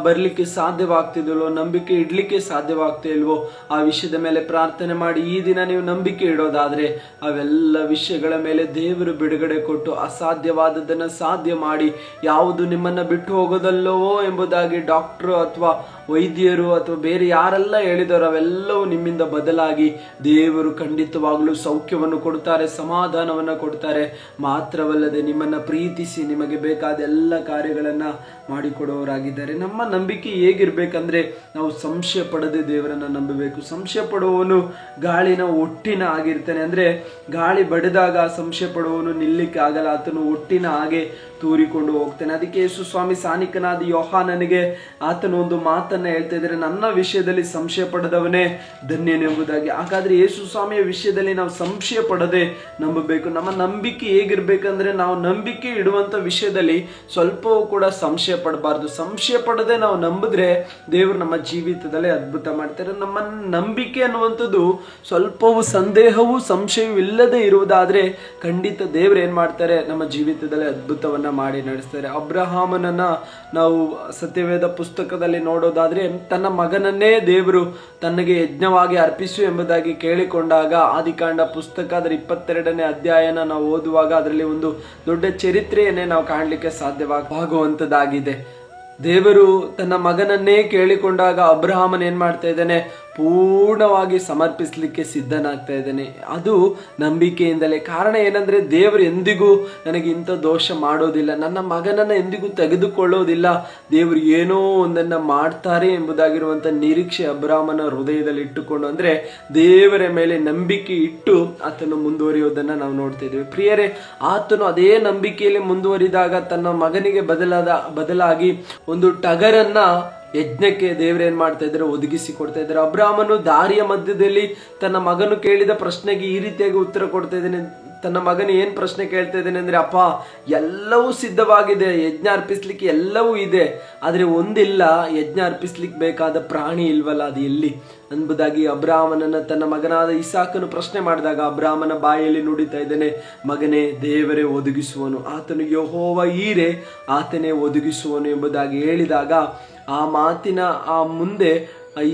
ಬರಲಿಕ್ಕೆ ಸಾಧ್ಯವಾಗ್ತಿದಲ್ವೋ, ನಂಬಿಕೆ ಇಡ್ಲಿಕ್ಕೆ ಸಾಧ್ಯವಾಗ್ತಿಲ್ವೋ, ಆ ವಿಷಯದ ಮೇಲೆ ಪ್ರಾರ್ಥನೆ ಮಾಡಿ ಈ ದಿನ ನೀವು ನಂಬಿಕೆ ಇಡೋದಾದ್ರೆ ಅವೆಲ್ಲ ವಿಷಯಗಳ ಮೇಲೆ ದೇವರು ಬಿಡುಗಡೆ ಕೊಟ್ಟು ಅಸಾಧ್ಯವಾದದ್ದನ್ನು ಸಾಧ್ಯ ಮಾಡಿ, ಯಾವುದು ನಿಮ್ಮನ್ನ ಬಿಟ್ಟು ಹೋಗೋದಲ್ಲವೋ ಎಂಬುದಾಗಿ ಡಾಕ್ಟರ್ ಅಥವಾ ವೈದ್ಯರು ಅಥವಾ ಬೇರೆ ಯಾರೆಲ್ಲ ಹೇಳಿದವರು ಅವೆಲ್ಲವೂ ನಿಮ್ಮಿಂದ ಬದಲಾಗಿ ದೇವರು ಖಂಡಿತವಾಗ್ಲೂ ಸೌಖ್ಯವನ್ನು ಕೊಡ್ತಾರೆ, ಸಮಾಧಾನವನ್ನು ಕೊಡ್ತಾರೆ. ಮಾತ್ರವಲ್ಲದೆ ನಿಮ್ಮನ್ನ ಪ್ರೀತಿಸಿ ನಿಮಗೆ ಬೇಕಾದ ಎಲ್ಲ ಕಾರ್ಯಗಳನ್ನ ಮಾಡಿಕೊಡುವವರಾಗಿದ್ದಾರೆ. ನಮ್ಮ ನಂಬಿಕೆ ಹೇಗಿರ್ಬೇಕಂದ್ರೆ, ನಾವು ಸಂಶಯ ಪಡದೆ ದೇವರನ್ನ ನಂಬಬೇಕು. ಸಂಶಯ ಪಡುವವನು ಗಾಳಿನ ಒಟ್ಟಿನ ಆಗಿರ್ತಾನೆ. ಅಂದ್ರೆ ಗಾಳಿ ಬಡಿದಾಗ ಸಂಶಯ ಪಡುವವನು ನಿಲ್ಲಿಕ್ಕೆ ಆಗಲ್ಲ, ಆತನು ಒಟ್ಟಿನ ಹಾಗೆ ತೂರಿಕೊಂಡು ಹೋಗ್ತಾನೆ. ಅದಕ್ಕೆ ಯೇಸು ಸ್ವಾಮಿ ಸಾನಿಕನಾದ ಯೋಹಾನನಿಗೆ ಆತನು ಒಂದು ಮಾತನ್ನ ಹೇಳ್ತಾ ಇದ್ದಾರೆ, ನನ್ನ ವಿಷಯದಲ್ಲಿ ಸಂಶಯ ಪಡೆದವನೇ ಧನ್ಯನೆಂಬುದಾಗಿ. ಹಾಗಾದ್ರೆ ಯೇಸು ಸ್ವಾಮಿಯ ವಿಷಯದಲ್ಲಿ ನಾವು ಸಂಶಯ ಪಡದೆ ನಂಬಬೇಕು. ನಮ್ಮ ನಂಬಿಕೆ ಹೇಗಿರ್ಬೇಕಂದ್ರೆ, ನಾವು ನಂಬಿಕೆ ಇಡುವಂತ ವಿಷಯದಲ್ಲಿ ಸ್ವಲ್ಪವೂ ಕೂಡ ಸಂಶಯ ಪಡಬಾರ್ದು. ಸಂಶಯ ಪಡದೆ ನಾವು ನಂಬಿದ್ರೆ ದೇವರು ನಮ್ಮ ಜೀವಿತದಲ್ಲಿ ಅದ್ಭುತ ಮಾಡ್ತಾರೆ. ನಮ್ಮ ನಂಬಿಕೆ ಅನ್ನುವಂಥದ್ದು ಸ್ವಲ್ಪವೂ ಸಂದೇಹವೂ ಸಂಶಯವೂ ಇಲ್ಲದೆ ಇರುವುದಾದ್ರೆ ಖಂಡಿತ ದೇವರು ಏನ್ ಮಾಡ್ತಾರೆ, ನಮ್ಮ ಜೀವಿತದಲ್ಲಿ ಅದ್ಭುತವನ್ನ ಮಾಡಿ ನಡೆಸ್ತಾರೆ. ಅಬ್ರಹಾಮನನ್ನ ನಾವು ಸತ್ಯವೇದ ಪುಸ್ತಕದಲ್ಲಿ ನೋಡೋದಾದ್ರೆ, ತನ್ನ ಮಗನನ್ನೇ ದೇವರು ತನಗೆ ಯಜ್ಞವಾಗಿ ಅರ್ಪಿಸು ಎಂಬುದಾಗಿ ಕೇಳಿಕೊಂಡಾಗ ಆದಿಕಾಂಡ ಪುಸ್ತಕ ಅದರ 22ನೇ ಅಧ್ಯಾಯನ ನಾವು ಓದುವಾಗ ಅದರಲ್ಲಿ ಒಂದು ದೊಡ್ಡ ಚರಿತ್ರೆಯನ್ನೇ ನಾವು ಕಾಣಲಿಕ್ಕೆ ಸಾಧ್ಯವಾಗುವಂತದ್ದಾಗಿದೆ. ದೇವರು ತನ್ನ ಮಗನನ್ನೇ ಕೇಳಿಕೊಂಡಾಗ ಅಬ್ರಹಾಮನ್ ಏನ್ ಮಾಡ್ತಾ ಇದ್ದಾನೆ, ಪೂರ್ಣವಾಗಿ ಸಮರ್ಪಿಸಲಿಕ್ಕೆ ಸಿದ್ಧನಾಗ್ತಾ ಇದ್ದಾನೆ. ಅದು ನಂಬಿಕೆಯಿಂದಲೇ. ಕಾರಣ ಏನಂದ್ರೆ, ದೇವರು ಎಂದಿಗೂ ನನಗೆ ಇಂಥ ದೋಷ ಮಾಡೋದಿಲ್ಲ, ನನ್ನ ಮಗನನ್ನ ಎಂದಿಗೂ ತೆಗೆದುಕೊಳ್ಳೋದಿಲ್ಲ, ದೇವರು ಏನೋ ಒಂದನ್ನ ಮಾಡ್ತಾರೆ ಎಂಬುದಾಗಿರುವಂತ ನಿರೀಕ್ಷೆ ಅಬ್ರಹಾಮನ ಹೃದಯದಲ್ಲಿ ಇಟ್ಟುಕೊಂಡು, ಅಂದ್ರೆ ದೇವರ ಮೇಲೆ ನಂಬಿಕೆ ಇಟ್ಟು ಆತನು ಮುಂದುವರಿಯೋದನ್ನ ನಾವು ನೋಡ್ತಾ ಇದ್ದೇವೆ. ಪ್ರಿಯರೇ, ಆತನು ಅದೇ ನಂಬಿಕೆಯಲ್ಲಿ ಮುಂದುವರಿದಾಗ ತನ್ನ ಮಗನಿಗೆ ಬದಲಾಗಿ ಒಂದು ಟಗರನ್ನ ಯಜ್ಞಕ್ಕೆ ದೇವರೇನ್ ಮಾಡ್ತಾ ಇದ್ದಾರೆ, ಒದಗಿಸಿ ಕೊಡ್ತಾ ಇದ್ದಾರೆ. ಅಬ್ರಾಹ್ಮನು ದಾರಿಯ ಮಧ್ಯದಲ್ಲಿ ತನ್ನ ಮಗನು ಕೇಳಿದ ಪ್ರಶ್ನೆಗೆ ಈ ರೀತಿಯಾಗಿ ಉತ್ತರ ಕೊಡ್ತಾ ಇದ್ದಾನೆ. ತನ್ನ ಮಗನು ಏನ್ ಪ್ರಶ್ನೆ ಕೇಳ್ತಾ ಇದ್ದಾನೆ ಅಂದ್ರೆ, ಅಪ್ಪ ಎಲ್ಲವೂ ಸಿದ್ಧವಾಗಿದೆ, ಯಜ್ಞ ಅರ್ಪಿಸ್ಲಿಕ್ಕೆ ಎಲ್ಲವೂ ಇದೆ, ಆದ್ರೆ ಒಂದಿಲ್ಲ, ಯಜ್ಞ ಅರ್ಪಿಸ್ಲಿಕ್ಕೆ ಬೇಕಾದ ಪ್ರಾಣಿ ಇಲ್ವಲ್ಲ, ಅದು ಎಲ್ಲಿ ಎಂಬುದಾಗಿ ಅಬ್ರಾಹ್ಮನನ್ನ ತನ್ನ ಮಗನಾದ ಇಸಾಕನು ಪ್ರಶ್ನೆ ಮಾಡಿದಾಗ ಅಬ್ರಾಹ್ಮನ ಬಾಯಲ್ಲಿ ನುಡಿತಾ ಇದ್ದಾನೆ, ಮಗನೇ, ದೇವರೇ ಒದಗಿಸುವನು, ಆತನು ಯೆಹೋವ ಈರೆ, ಆತನೇ ಒದಗಿಸುವನು ಎಂಬುದಾಗಿ ಹೇಳಿದಾಗ ಆ ಮಾತಿನ ಆ ಮುಂದೆ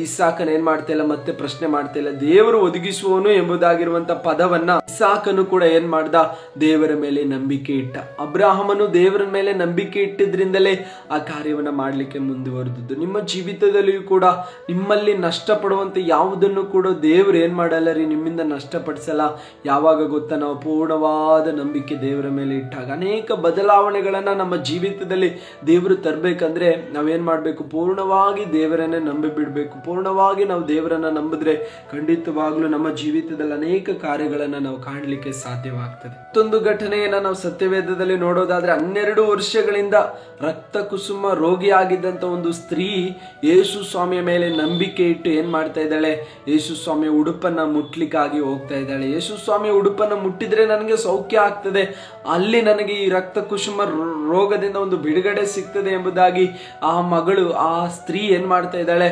ಇಸಾಕನ ಏನ್ ಮಾಡ್ತಾ ಇಲ್ಲ, ಮತ್ತೆ ಪ್ರಶ್ನೆ ಮಾಡ್ತಾ ಇಲ್ಲ, ದೇವರು ಒದಗಿಸುವನು ಎಂಬುದಾಗಿರುವಂತ ಪದವನ್ನ ಇಸಾಕನು ಕೂಡ ಏನ್ ಮಾಡ್ದ, ದೇವರ ಮೇಲೆ ನಂಬಿಕೆ ಇಟ್ಟ. ಅಬ್ರಾಹಮನು ದೇವರ ಮೇಲೆ ನಂಬಿಕೆ ಇಟ್ಟಿದ್ರಿಂದಲೇ ಆ ಕಾರ್ಯವನ್ನ ಮಾಡ್ಲಿಕ್ಕೆ ಮುಂದುವರೆದದ್ದು. ನಿಮ್ಮ ಜೀವಿತದಲ್ಲಿಯೂ ಕೂಡ ನಿಮ್ಮಲ್ಲಿ ನಷ್ಟಪಡುವಂತ ಯಾವುದನ್ನು ಕೂಡ ದೇವರು ಏನ್ ಮಾಡಲ್ಲ ರೀ, ನಿಮ್ಮಿಂದ ನಷ್ಟಪಡಿಸಲ್ಲ. ಯಾವಾಗ ಗೊತ್ತಾ, ನಾವು ಪೂರ್ಣವಾದ ನಂಬಿಕೆ ದೇವರ ಮೇಲೆ ಇಟ್ಟಾಗ ಅನೇಕ ಬದಲಾವಣೆಗಳನ್ನ ನಮ್ಮ ಜೀವಿತದಲ್ಲಿ ದೇವರು ತರಬೇಕಂದ್ರೆ ನಾವೇನ್ ಮಾಡ್ಬೇಕು, ಪೂರ್ಣವಾಗಿ ದೇವರನ್ನೇ ನಂಬಿ ಬಿಡ್ಬೇಕು. ಪೂರ್ಣವಾಗಿ ನಾವು ದೇವರನ್ನ ನಂಬಿದ್ರೆ ಖಂಡಿತವಾಗ್ಲೂ ನಮ್ಮ ಜೀವಿತದಲ್ಲಿ ಅನೇಕ ಕಾರ್ಯಗಳನ್ನ ನಾವು ಕಾಣಲಿಕ್ಕೆ ಸಾಧ್ಯವಾಗ್ತದೆ. ಮತ್ತೊಂದು ಘಟನೆಯನ್ನ ನಾವು ಸತ್ಯವೇದದಲ್ಲಿ ನೋಡೋದಾದ್ರೆ, 12 ವರ್ಷಗಳಿಂದ ರಕ್ತ ಕುಸುಮ ರೋಗಿಯಾಗಿದ್ದಂತ ಒಂದು ಸ್ತ್ರೀ ಯೇಸು ಸ್ವಾಮಿಯ ಮೇಲೆ ನಂಬಿಕೆ ಇಟ್ಟು ಏನ್ ಮಾಡ್ತಾ ಇದ್ದಾಳೆ, ಯೇಸು ಸ್ವಾಮಿಯ ಉಡುಪನ್ನ ಮುಟ್ಲಿಕ್ಕಾಗಿ ಹೋಗ್ತಾ ಇದ್ದಾಳೆ. ಯೇಸು ಸ್ವಾಮಿಯ ಉಡುಪನ್ನ ಮುಟ್ಟಿದ್ರೆ ನನಗೆ ಸೌಖ್ಯ ಆಗ್ತದೆ, ಅಲ್ಲಿ ನನಗೆ ಈ ರಕ್ತ ಕುಸುಮ ರೋಗದಿಂದ ಒಂದು ಬಿಡುಗಡೆ ಸಿಗ್ತದೆ ಎಂಬುದಾಗಿ ಆ ಮಗಳು, ಆ ಸ್ತ್ರೀ ಏನ್ ಮಾಡ್ತಾ ಇದ್ದಾಳೆ,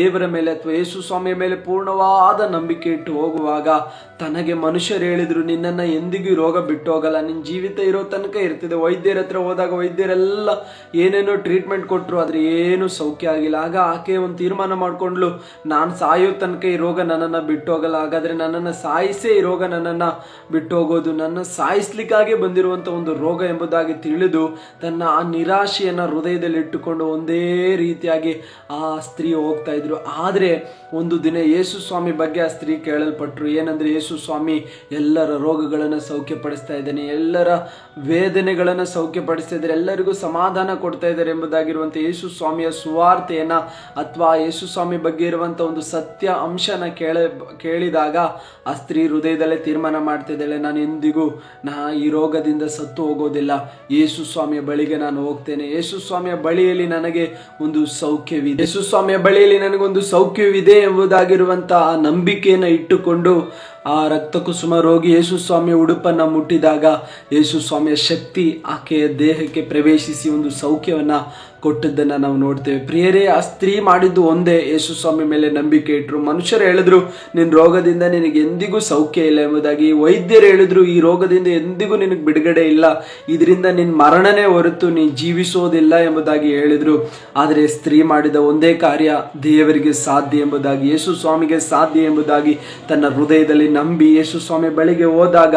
ದೇವರ ಮೇಲೆ ಅಥವಾ ಯೇಸು ಸ್ವಾಮಿಯ ಮೇಲೆ ಪೂರ್ಣವಾದ ನಂಬಿಕೆ ಇಟ್ಟು ಹೋಗುವಾಗ ತನಗೆ ಮನುಷ್ಯರು ಹೇಳಿದ್ರು ನಿನ್ನನ್ನು ಎಂದಿಗೂ ರೋಗ ಬಿಟ್ಟು ಹೋಗಲ್ಲ, ನಿನ್ನ ಜೀವಿತ ಇರೋ ತನಕ ಇರ್ತದೆ. ವೈದ್ಯರ ಹತ್ರ ಹೋದಾಗ ವೈದ್ಯರೆಲ್ಲ ಏನೇನೋ ಟ್ರೀಟ್ಮೆಂಟ್ ಕೊಟ್ಟರು, ಆದರೆ ಏನು ಸೌಖ್ಯ ಆಗಿಲ್ಲ. ಆಗ ಆಕೆ ಒಂದು ತೀರ್ಮಾನ ಮಾಡಿಕೊಂಡ್ಲು, ನಾನು ಸಾಯೋ ತನಕ ಈ ರೋಗ ನನ್ನನ್ನು ಬಿಟ್ಟು ಹೋಗಲ್ಲ, ಹಾಗಾದರೆ ನನ್ನನ್ನು ಸಾಯಿಸೇ ಈ ರೋಗ ನನ್ನನ್ನು ಬಿಟ್ಟು ಹೋಗೋದು, ನನ್ನ ಸಾಯಿಸ್ಲಿಕ್ಕಾಗೆ ಬಂದಿರುವಂಥ ಒಂದು ರೋಗ ಎಂಬುದಾಗಿ ತಿಳಿದು ತನ್ನ ಆ ನಿರಾಶೆಯನ್ನು ಹೃದಯದಲ್ಲಿ ಇಟ್ಟುಕೊಂಡು ಒಂದೇ ರೀತಿಯಾಗಿ ಆ ಸ್ತ್ರೀ ಹೋಗ್ತಾ ಇದ್ರು. ಆದರೆ ಒಂದು ದಿನ ಯೇಸು ಸ್ವಾಮಿ ಬಗ್ಗೆ ಆ ಸ್ತ್ರೀ ಕೇಳಲ್ಪಟ್ರು. ಏನಂದ್ರೆ, ಯೇಸು ಸ್ವಾಮಿ ಎಲ್ಲರ ರೋಗಗಳನ್ನು ಸೌಖ್ಯಪಡಿಸ್ತಾ ಇದ್ದಾನೆ, ಎಲ್ಲರ ವೇದನೆಗಳನ್ನು ಸೌಖ್ಯಪಡಿಸ್ತಾ ಇದ್ದಾರೆ, ಎಲ್ಲರಿಗೂ ಸಮಾಧಾನ ಕೊಡ್ತಾ ಇದ್ದಾರೆ ಎಂಬುದಾಗಿರುವಂಥ ಯೇಸು ಸ್ವಾಮಿಯ ಸುವಾರ್ತೆಯನ್ನ ಅಥವಾ ಯೇಸು ಸ್ವಾಮಿ ಬಗ್ಗೆ ಇರುವಂಥ ಒಂದು ಸತ್ಯ ಅಂಶನ ಕೇಳಿದಾಗ ಆ ಸ್ತ್ರೀ ಹೃದಯದಲ್ಲೇ ತೀರ್ಮಾನ ಮಾಡ್ತಿದ್ದಾಳೆ, ನಾನು ಎಂದಿಗೂ ಈ ರೋಗದಿಂದ ಸತ್ತು ಹೋಗೋದಿಲ್ಲ, ಯೇಸು ಸ್ವಾಮಿಯ ಬಳಿಗೆ ನಾನು ಹೋಗ್ತೇನೆ, ಯೇಸು ಸ್ವಾಮಿಯ ಬಳಿಯಲ್ಲಿ ನನಗೆ ಒಂದು ಸೌಖ್ಯವಿದೆ, ಯೇಸು ಸ್ವಾಮಿಯ ಬಳಿಯಲ್ಲಿ ನನಗೊಂದು ಸೌಖ್ಯವಿದೆ ಎಂಬುದಾಗಿರುವಂತಹ ಆ ನಂಬಿಕೆಯನ್ನು ಇಟ್ಟುಕೊಂಡು ಆ ರಕ್ತ ಕುಸುಮ ರೋಗಿ ಯೇಸು ಸ್ವಾಮಿಯ ಉಡುಪನ್ನು ಮುಟ್ಟಿದಾಗ ಯೇಸು ಸ್ವಾಮಿಯ ಶಕ್ತಿ ಆಕೆಯ ದೇಹಕ್ಕೆ ಪ್ರವೇಶಿಸಿ ಒಂದು ಸೌಖ್ಯವನ್ನು ಕೊಟ್ಟದ್ದನ್ನು ನಾವು ನೋಡ್ತೇವೆ. ಪ್ರಿಯರೇ, ಆ ಸ್ತ್ರೀ ಮಾಡಿದ್ದು ಒಂದೇ, ಯೇಸು ಸ್ವಾಮಿ ಮೇಲೆ ನಂಬಿಕೆ ಇಟ್ಟರು. ಮನುಷ್ಯರು ಹೇಳಿದ್ರು ನಿನ್ನ ರೋಗದಿಂದ ನಿನಗೆ ಎಂದಿಗೂ ಸೌಖ್ಯ ಇಲ್ಲ ಎಂಬುದಾಗಿ, ವೈದ್ಯರು ಹೇಳಿದ್ರು ಈ ರೋಗದಿಂದ ಎಂದಿಗೂ ನಿನಗೆ ಬಿಡುಗಡೆ ಇಲ್ಲ, ಇದರಿಂದ ನಿನ್ನ ಮರಣನೇ ಹೊರತು ನೀನು ಜೀವಿಸೋದಿಲ್ಲ ಎಂಬುದಾಗಿ ಹೇಳಿದ್ರು. ಆದರೆ ಸ್ತ್ರೀ ಮಾಡಿದ ಒಂದೇ ಕಾರ್ಯ ದೇವರಿಗೆ ಸಾಧ್ಯ ಎಂಬುದಾಗಿ, ಯೇಸು ಸ್ವಾಮಿಗೆ ಸಾಧ್ಯ ಎಂಬುದಾಗಿ ತನ್ನ ಹೃದಯದಲ್ಲಿ ನಂಬಿ ಯೇಸು ಸ್ವಾಮಿ ಬಳಿಗೆ ಹೋದಾಗ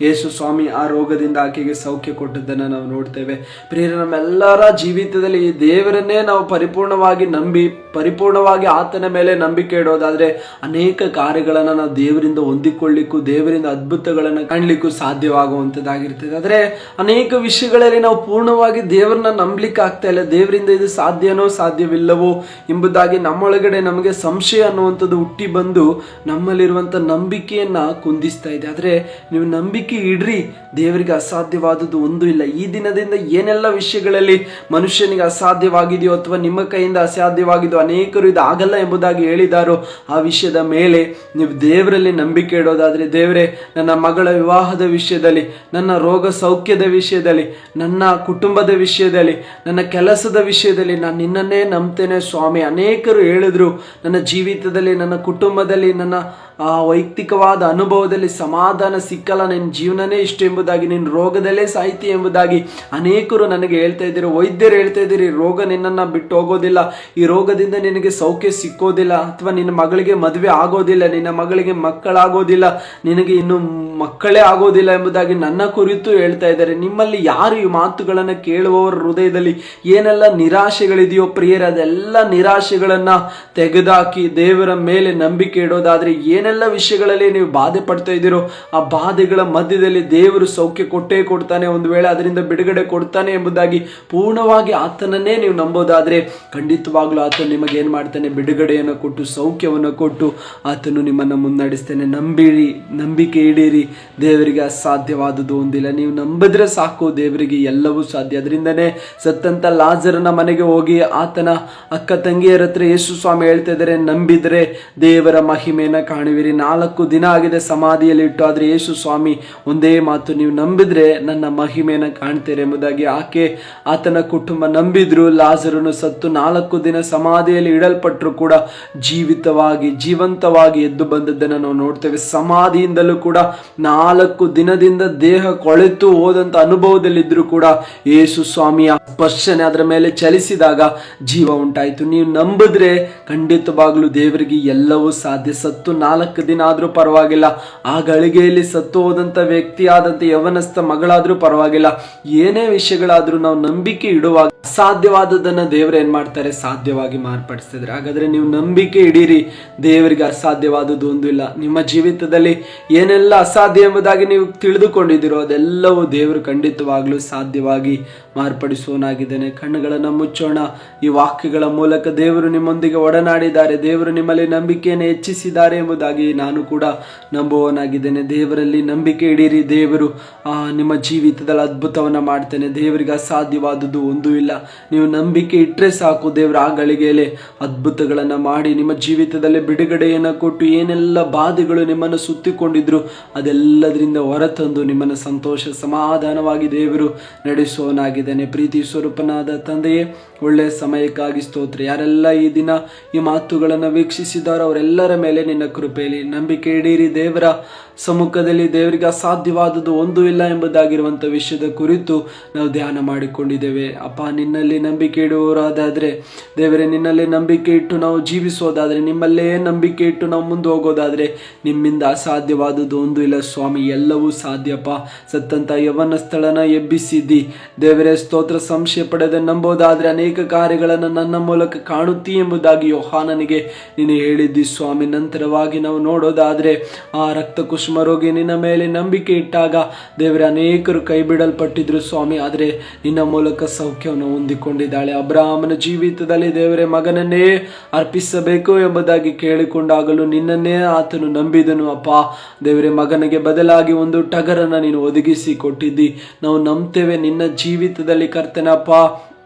ಯೇಸು ಸ್ವಾಮಿ ಆ ರೋಗದಿಂದ ಆಕೆಗೆ ಸೌಖ್ಯ ಕೊಟ್ಟದ್ದನ್ನು ನಾವು ನೋಡ್ತೇವೆ. ಪ್ರಿಯರೇ, ನಮ್ಮೆಲ್ಲರ ಜೀವಿತದಲ್ಲಿ ಈ ದೇವರನ್ನೇ ನಾವು ಪರಿಪೂರ್ಣವಾಗಿ ನಂಬಿ ಪರಿಪೂರ್ಣವಾಗಿ ಆತನ ಮೇಲೆ ನಂಬಿಕೆ ಇಡೋದಾದ್ರೆ ಅನೇಕ ಕಾರ್ಯಗಳನ್ನು ನಾವು ದೇವರಿಂದ ಹೊಂದಿಕೊಳ್ಳಿಕ್ಕೂ ದೇವರಿಂದ ಅದ್ಭುತಗಳನ್ನು ಕಾಣಲಿಕ್ಕೂ ಸಾಧ್ಯವಾಗುವಂಥದ್ದಾಗಿರ್ತದೆ. ಆದರೆ ಅನೇಕ ವಿಷಯಗಳಲ್ಲಿ ನಾವು ಪೂರ್ಣವಾಗಿ ದೇವರನ್ನ ನಂಬಲಿಕ್ಕೆ ಆಗ್ತಾ ಇಲ್ಲ. ದೇವರಿಂದ ಇದು ಸಾಧ್ಯನೋ ಸಾಧ್ಯವಿಲ್ಲವೋ ಎಂಬುದಾಗಿ ನಮ್ಮೊಳಗಡೆ ನಮಗೆ ಸಂಶಯ ಅನ್ನುವಂಥದ್ದು ಹುಟ್ಟಿ ಬಂದು ನಮ್ಮಲ್ಲಿರುವಂಥ ನಂಬಿಕೆಯನ್ನ ಕುಂದಿಸ್ತಾ ಇದೆ. ಆದರೆ ನೀವು ನಂಬಿಕೆ ಇಡ್ರಿ, ದೇವರಿಗೆ ಅಸಾಧ್ಯವಾದದ್ದು ಒಂದು ಇಲ್ಲ. ಈ ದಿನದಿಂದ ಏನೆಲ್ಲ ವಿಷಯಗಳಲ್ಲಿ ಮನುಷ್ಯನಿಗೆ ಅಸಾಧ್ಯವಾಗಿದೆಯೋ ಅಥವಾ ನಿಮ್ಮ ಕೈಯಿಂದ ಅಸಾಧ್ಯವಾಗಿದೆಯೋ, ಅನೇಕರು ಇದು ಆಗಲ್ಲ ಎಂಬುದಾಗಿ ಹೇಳಿದಾರೋ ಆ ವಿಷಯದ ಮೇಲೆ ನೀವು ದೇವರಲ್ಲಿ ನಂಬಿಕೆ ಇಡೋದಾದ್ರೆ, ದೇವರೇ ನನ್ನ ಮಗಳ ವಿವಾಹದ ವಿಷಯದಲ್ಲಿ, ನನ್ನ ರೋಗ ಸೌಖ್ಯದ ವಿಷಯದಲ್ಲಿ, ನನ್ನ ಕುಟುಂಬದ ವಿಷಯದಲ್ಲಿ, ನನ್ನ ಕೆಲಸದ ವಿಷಯದಲ್ಲಿ ನಾನು ನಿನ್ನನ್ನೇ ನಂಬ್ತೇನೆ ಸ್ವಾಮಿ. ಅನೇಕರು ಹೇಳಿದ್ರು ನನ್ನ ಜೀವಿತದಲ್ಲಿ, ನನ್ನ ಕುಟುಂಬದಲ್ಲಿ, ನನ್ನ ಆ ವೈಯಕ್ತಿಕವಾದ ಅನುಭವದಲ್ಲಿ ಸಮಾಧಾನ ಸಿಕ್ಕಲ್ಲ, ನಿನ್ನ ಜೀವನನೇ ಇಷ್ಟು ಎಂಬುದಾಗಿ, ನಿನ್ನ ರೋಗದಲ್ಲೇ ಸಾಹಿತಿ ಎಂಬುದಾಗಿ ಅನೇಕರು ನನಗೆ ಹೇಳ್ತಾ ಇದ್ದೀರಿ. ವೈದ್ಯರು ಹೇಳ್ತಾ ಇದ್ದೀರಿ ರೋಗ ನಿನ್ನನ್ನು ಬಿಟ್ಟು ಹೋಗೋದಿಲ್ಲ, ಈ ರೋಗದಿಂದ ನಿನಗೆ ಸೌಖ್ಯ ಸಿಕ್ಕೋದಿಲ್ಲ, ಅಥವಾ ನಿನ್ನ ಮಗಳಿಗೆ ಮದುವೆ ಆಗೋದಿಲ್ಲ, ನಿನ್ನ ಮಗಳಿಗೆ ಮಕ್ಕಳಾಗೋದಿಲ್ಲ, ನಿನಗೆ ಇನ್ನು ಮಕ್ಕಳೇ ಆಗೋದಿಲ್ಲ ಎಂಬುದಾಗಿ ನನ್ನ ಕುರಿತು ಹೇಳ್ತಾ ಇದ್ದಾರೆ. ನಿಮ್ಮಲ್ಲಿ ಯಾರು ಈ ಮಾತುಗಳನ್ನು ಕೇಳುವವರ ಹೃದಯದಲ್ಲಿ ಏನೆಲ್ಲ ನಿರಾಶೆಗಳಿದೆಯೋ ಪ್ರಿಯರೇ, ಅದೆಲ್ಲ ನಿರಾಶೆಗಳನ್ನು ತೆಗೆದುಹಾಕಿ ದೇವರ ಮೇಲೆ ನಂಬಿಕೆ ಇಡೋದಾದ್ರೆ, ಏನೆಲ್ಲ ವಿಷಯಗಳಲ್ಲಿ ನೀವು ಬಾಧೆ ಪಡ್ತಾ ಇದ್ದೀರೋ ಆ ಬಾಧೆಗಳ ಮಧ್ಯದಲ್ಲಿ ದೇವರು ಸೌಖ್ಯ ಕೊಟ್ಟೇ ಕೊಡ್ತಾನೆ, ಒಂದು ವೇಳೆ ಅದರಿಂದ ಬಿಡುಗಡೆ ಕೊಡ್ತಾನೆ ಎಂಬುದಾಗಿ ಪೂರ್ಣವಾಗಿ ಆತನನ್ನೇ ನೀವು ನಂಬೋದಾದ್ರೆ ಖಂಡಿತವಾಗ್ಲೂ ಆತನು ನಿಮಗೆ ಏನು ಮಾಡ್ತಾನೆ, ಬಿಡುಗಡೆಯನ್ನು ಕೊಟ್ಟು ಸೌಖ್ಯವನ್ನು ಕೊಟ್ಟು ಆತನು ನಿಮ್ಮನ್ನು ಮುನ್ನಡೆಸ್ತಾನೆ. ನಂಬಿರಿ, ನಂಬಿಕೆ ಇಡೀರಿ, ದೇವರಿಗೆ ಅಸಾಧ್ಯವಾದುದು ಒಂದಿಲ್ಲ. ನೀವು ನಂಬಿದ್ರೆ ಸಾಕು, ದೇವರಿಗೆ ಎಲ್ಲವೂ ಸಾಧ್ಯ. ಅದರಿಂದನೇ ಸತ್ತಂತ ಲಾಜರನ ಮನೆಗೆ ಹೋಗಿ ಆತನ ಅಕ್ಕ ತಂಗಿಯರ ಹತ್ರ ಯೇಸು ಸ್ವಾಮಿ ಹೇಳ್ತಾ ಇದ್ದಾರೆ, ನಂಬಿದ್ರೆ ದೇವರ ಮಹಿಮೆಯನ್ನು ಕಾಣುವಿರಿ. 4 ದಿನ ಆಗಿದೆ ಸಮಾಧಿಯಲ್ಲಿ ಇಟ್ಟು, ಆದರೆ ಯೇಸು ಸ್ವಾಮಿ ಒಂದೇ ಮಾತು, ನೀವು ನಂಬಿದ್ರೆ ನನ್ನ ಮಹಿಮೆಯನ್ನು ಕಾಣ್ತೀರಿ ಎಂಬುದಾಗಿ. ಆತನ ಕುಟುಂಬ ನಂಬಿದ್ರು. ಲಾಜರನು ಸತ್ತು 4 ದಿನ ಸಮಾಧಿಯಲ್ಲಿ ಇಡಲ್ಪಟ್ಟರು ಕೂಡ ಜೀವಂತವಾಗಿ ಎದ್ದು ಬಂದದ್ದನ್ನು ನಾವು ನೋಡ್ತೇವೆ. ಸಮಾಧಿಯಿಂದಲೂ ಕೂಡ 4 ದಿನದಿಂದ ದೇಹ ಕೊಳೆತು ಹೋದಂತ ಅನುಭವದಲ್ಲಿದ್ರು ಕೂಡ ಯೇಸು ಸ್ವಾಮಿಯ ಸ್ಪರ್ಶನೆ ಅದರ ಮೇಲೆ ಚಲಿಸಿದಾಗ ಜೀವ ಉಂಟಾಯಿತು. ನೀವು ನಂಬಿದ್ರೆ ಖಂಡಿತವಾಗ್ಲೂ ದೇವರಿಗೆ ಎಲ್ಲವೂ ಸಾಧ್ಯ. ಸತ್ತು 4 ದಿನ ಆದ್ರೂ ಪರವಾಗಿಲ್ಲ, ಆ ಗಳಿಗೆಯಲ್ಲಿ ಸತ್ತು ಹೋದಂತ ವ್ಯಕ್ತಿ ಆದಂತ ಯವನಸ್ಥ ಮಗಳಾದ್ರೂ ಪರವಾಗಿಲ್ಲ, ಏನೇ ವಿಷಯಗಳಾದ್ರೂ ನಾವು ನಂಬಿಕೆ ಇಡುವಾಗ ಅಸಾಧ್ಯವಾದದನ್ನ ದೇವರು ಏನ್ ಮಾಡ್ತಾರೆ, ಸಾಧ್ಯವಾಗಿ ಮಾರ್ಪಡಿಸ್ತಿದ್ದಾರೆ. ಹಾಗಾದ್ರೆ ನೀವು ನಂಬಿಕೆ ಇಡೀರಿ, ದೇವರಿಗೆ ಅಸಾಧ್ಯವಾದದ್ದು ಒಂದು ಇಲ್ಲ. ನಿಮ್ಮ ಜೀವಿತದಲ್ಲಿ ಏನೆಲ್ಲ ಅಸಾಧ್ಯ ಎಂಬುದಾಗಿ ನೀವು ತಿಳಿದುಕೊಂಡಿದ್ದೀರೋ ಅದೆಲ್ಲವೂ ದೇವರು ಖಂಡಿತವಾಗ್ಲೂ ಸಾಧ್ಯವಾಗಿ ಮಾರ್ಪಡಿಸುವನಾಗಿದ್ದಾನೆ. ಕಣ್ಣುಗಳನ್ನು ಮುಚ್ಚೋಣ. ಈ ವಾಕ್ಯಗಳ ಮೂಲಕ ದೇವರು ನಿಮ್ಮೊಂದಿಗೆ ಒಡನಾಡಿದ್ದಾರೆ, ದೇವರು ನಿಮ್ಮಲ್ಲಿ ನಂಬಿಕೆಯನ್ನು ಹೆಚ್ಚಿಸಿದ್ದಾರೆ ಎಂಬುದಾಗಿ ನಾನು ಕೂಡ ನಂಬುವನಾಗಿದ್ದೇನೆ. ದೇವರಲ್ಲಿ ನಂಬಿಕೆ ಇಡೀರಿ, ದೇವರು ನಿಮ್ಮ ಜೀವಿತದಲ್ಲಿ ಅದ್ಭುತವನ್ನ ಮಾಡ್ತೇನೆ. ದೇವರಿಗೆ ಅಸಾಧ್ಯವಾದದ್ದು ಒಂದೂ ಇಲ್ಲ. ನೀವು ನಂಬಿಕೆ ಇಟ್ಟರೆ ಸಾಕು, ದೇವರ ಆ ಗಳಿಗೆಯಲ್ಲಿ ಅದ್ಭುತಗಳನ್ನು ಮಾಡಿ ನಿಮ್ಮ ಜೀವಿತದಲ್ಲಿ ಬಿಡುಗಡೆಯನ್ನು ಕೊಟ್ಟು ಏನೆಲ್ಲ ಬಾಧೆಗಳು ನಿಮ್ಮನ್ನು ಸುತ್ತಿಕೊಂಡಿದ್ರು ಅದೆಲ್ಲದರಿಂದ ಹೊರತಂದು ನಿಮ್ಮನ್ನು ಸಂತೋಷ ಸಮಾಧಾನವಾಗಿ ದೇವರು ನಡೆಸುವನಾಗಿ ದೇವರಾಗಿದ್ದಾನೆ. ಪ್ರೀತಿ ಸ್ವರೂಪನಾದ ತಂದೆಯೇ, ಒಳ್ಳೆಯ ಸಮಯಕ್ಕಾಗಿ ಸ್ತೋತ್ರ. ಯಾರೆಲ್ಲ ಈ ದಿನ ಈ ಮಾತುಗಳನ್ನು ವೀಕ್ಷಿಸಿದಾರೋ ಅವರೆಲ್ಲರ ಮೇಲೆ ನಿನ್ನ ಕೃಪೆಯಲ್ಲಿ ನಂಬಿಕೆ ಇಡೀರಿ. ದೇವರ ಸಮ್ಮುಖದಲ್ಲಿ ದೇವರಿಗೆ ಅಸಾಧ್ಯವಾದದ್ದು ಒಂದೂ ಇಲ್ಲ ಎಂಬುದಾಗಿರುವಂಥ ವಿಷಯದ ಕುರಿತು ನಾವು ಧ್ಯಾನ ಮಾಡಿಕೊಂಡಿದ್ದೇವೆ. ಅಪ್ಪ, ನಿನ್ನಲ್ಲಿ ನಂಬಿಕೆ ಇಡುವವರಾದರೆ ದೇವರೇ, ನಿನ್ನಲ್ಲಿ ನಂಬಿಕೆ ಇಟ್ಟು ನಾವು ಜೀವಿಸೋದಾದರೆ, ನಿಮ್ಮಲ್ಲೇ ನಂಬಿಕೆ ಇಟ್ಟು ನಾವು ಮುಂದೆ ಹೋಗೋದಾದರೆ ನಿಮ್ಮಿಂದ ಅಸಾಧ್ಯವಾದದ್ದು ಒಂದೂ ಇಲ್ಲ ಸ್ವಾಮಿ. ಎಲ್ಲವೂ ಸಾಧ್ಯಪ್ಪ. ಸತ್ತಂತ ಯವನಸ್ಥಳನ ಎಬ್ಬಿಸಿದ್ದಿ ದೇವರೇ, ಸ್ತೋತ್ರ. ಸಂಶಯ ಪಡೆದ ನಂಬೋದಾದರೆ ಅನೇಕ ಕಾರ್ಯಗಳನ್ನು ನನ್ನ ಮೂಲಕ ಕಾಣುತ್ತೀ ಎಂಬುದಾಗಿ ಯೋಹಾನನಿಗೆ ನೀನು ಹೇಳಿದ್ದಿ ಸ್ವಾಮಿ. ನಂತರವಾಗಿ ನಾವು ನೋಡೋದಾದರೆ ಆ ರಕ್ತ ಕುಷ್ಮರೋಗಿ ನಿನ್ನ ಮೇಲೆ ನಂಬಿಕೆ ಇಟ್ಟಾಗ ದೇವರೇ, ಅನೇಕರು ಕೈ ಬಿಡಲ್ಪಟ್ಟಿದ್ರು ಸ್ವಾಮಿ, ಆದರೆ ನಿನ್ನ ಮೂಲಕ ಸೌಖ್ಯವನ್ನು ಹೊಂದಿಕೊಂಡಿದ್ದಾಳೆ. ಅಬ್ರಹಾಮನ ಜೀವಿತದಲ್ಲಿ ದೇವರೇ, ಮಗನನ್ನೇ ಅರ್ಪಿಸಬೇಕು ಎಂಬುದಾಗಿ ಕೇಳಿಕೊಂಡಾಗಲೂ ನಿನ್ನನ್ನೇ ಆತನು ನಂಬಿದನು. ಅಪ್ಪ ದೇವರೇ, ಮಗನಿಗೆ ಬದಲಾಗಿ ಒಂದು ಟಗರನ್ನು ನೀನು ಒದಗಿಸಿ ಕೊಟ್ಟಿದ್ದಿ. ನಾವು ನಂಬ್ತೇವೆ ನಿನ್ನ ಜೀವಿತದಲ್ಲಿ ಕರ್ತನಪ್ಪ,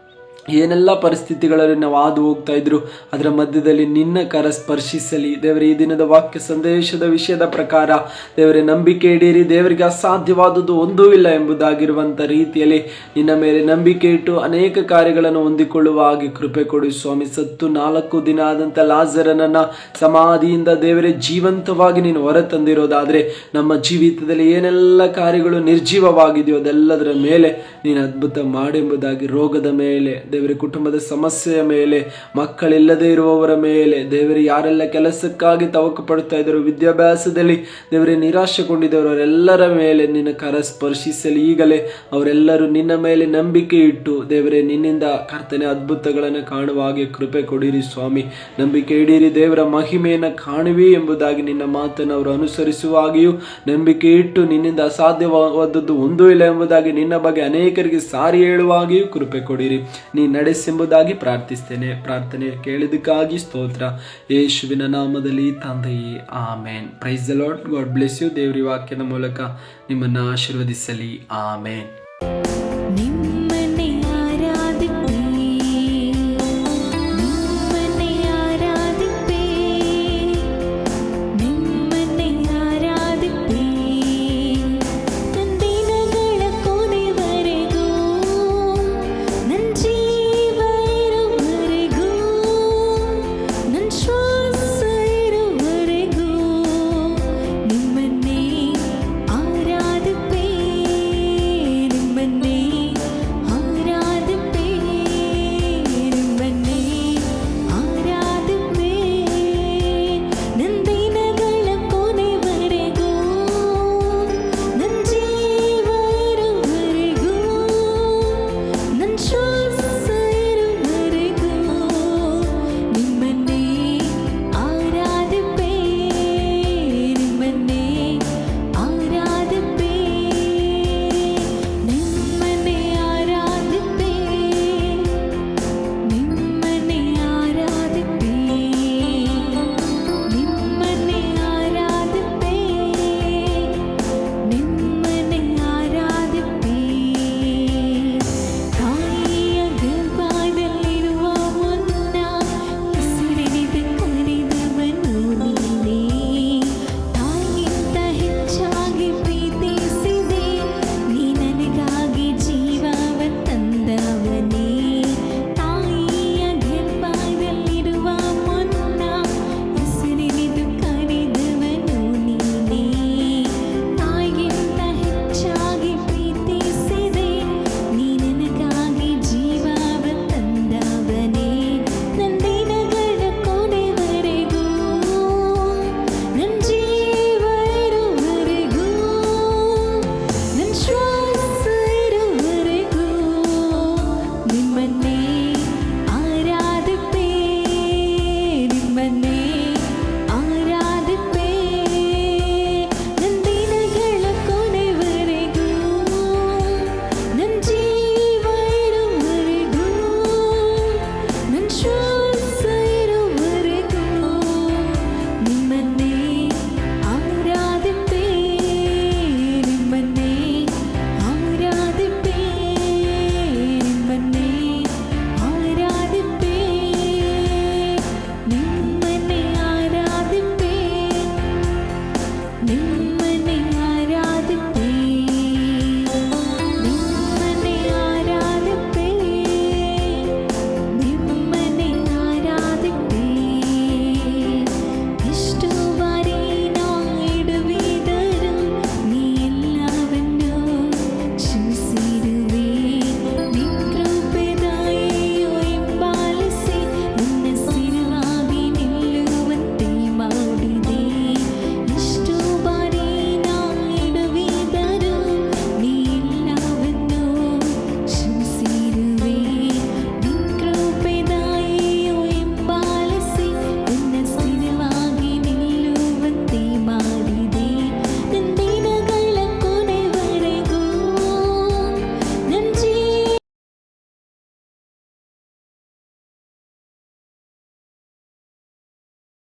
ಏನೆಲ್ಲ ಪರಿಸ್ಥಿತಿಗಳಲ್ಲಿ ನಾವು ಹಾದು ಹೋಗ್ತಾ ಇದ್ರು ಅದರ ಮಧ್ಯದಲ್ಲಿ ನಿನ್ನ ಕರ ಸ್ಪರ್ಶಿಸಲಿ ದೇವರೇ. ಈ ದಿನದ ವಾಕ್ಯ ಸಂದೇಶದ ವಿಷಯದ ಪ್ರಕಾರ ದೇವರೇ, ನಂಬಿಕೆ ಇಡೀರಿ. ದೇವರಿಗೆ ಅಸಾಧ್ಯವಾದದ್ದು ಒಂದೂ ಇಲ್ಲ ಎಂಬುದಾಗಿರುವಂಥ ರೀತಿಯಲ್ಲಿ ನಿನ್ನ ಮೇಲೆ ನಂಬಿಕೆ ಇಟ್ಟು ಅನೇಕ ಕಾರ್ಯಗಳನ್ನು ಹೊಂದಿಕೊಳ್ಳುವ ಹಾಗೆ ಕೃಪೆ ಕೊಡಿ ಸ್ವಾಮಿ. ಸತ್ತು 4 ದಿನ ಆದಂಥ ಲಾಜರನನ್ನ ಸಮಾಧಿಯಿಂದ ದೇವರೇ ಜೀವಂತವಾಗಿ ನೀನು ಹೊರತಂದಿರೋದಾದರೆ ನಮ್ಮ ಜೀವಿತದಲ್ಲಿ ಏನೆಲ್ಲ ಕಾರ್ಯಗಳು ನಿರ್ಜೀವವಾಗಿದೆಯೋ ಅದೆಲ್ಲದರ ಮೇಲೆ ನೀನು ಅದ್ಭುತ ಮಾಡೆಂಬುದಾಗಿ, ರೋಗದ ಮೇಲೆ ದೇವರೇ, ಕುಟುಂಬದ ಸಮಸ್ಯೆಯ ಮೇಲೆ, ಮಕ್ಕಳಿಲ್ಲದೆ ಇರುವವರ ಮೇಲೆ ದೇವರೇ, ಯಾರೆಲ್ಲ ಕೆಲಸಕ್ಕಾಗಿ ತವಕ ಪಡ್ತಾ ಇದ್ದರು, ವಿದ್ಯಾಭ್ಯಾಸದಲ್ಲಿ ದೇವರೇ ನಿರಾಶೆಗೊಂಡಿದ್ದವರು ಅವರೆಲ್ಲರ ಮೇಲೆ ನಿನ್ನ ಕರ ಸ್ಪರ್ಶಿಸಲಿ. ಈಗಲೇ ಅವರೆಲ್ಲರೂ ನಿನ್ನ ಮೇಲೆ ನಂಬಿಕೆ ಇಟ್ಟು ದೇವರೇ, ನಿನ್ನಿಂದ ಕರ್ತನೆ ಅದ್ಭುತಗಳನ್ನು ಕಾಣುವ ಹಾಗೆ ಕೃಪೆ ಕೊಡಿರಿ ಸ್ವಾಮಿ. ನಂಬಿಕೆ ಇಡೀರಿ. ದೇವರ ಮಹಿಮೆಯನ್ನು ಕಾಣುವಿ ಎಂಬುದಾಗಿ ನಿನ್ನ ಮಾತನ್ನು ಅವರು ಅನುಸರಿಸುವ ಹಾಗೆಯೂ, ನಂಬಿಕೆ ಇಟ್ಟು ನಿನ್ನಿಂದ ಅಸಾಧ್ಯವಾದದ್ದು ಒಂದೂ ಇಲ್ಲ ಎಂಬುದಾಗಿ ನಿನ್ನ ಬಗ್ಗೆ ಅನೇಕರಿಗೆ ಸಾರಿ ಹೇಳುವ ಹಾಗೆಯೂ ಕೃಪೆ ಕೊಡಿರಿ. ನೀ ನಡೆಸೆಂಬುದಾಗಿ ಪ್ರಾರ್ಥಿಸ್ತೇನೆ. ಪ್ರಾರ್ಥನೆ ಕೇಳಿದಕ್ಕಾಗಿ ಸ್ತೋತ್ರ, ಯೇಸುವಿನ ನಾಮದಲ್ಲಿ ತಂದೆಯೇ, amen. Praise the Lord. God bless you. ದೇವರ ವಾಕ್ಯದ ಮೂಲಕ ನಿಮ್ಮನ್ನು ಆಶೀರ್ವದಿಸಲಿ. ಆಮೇನ್.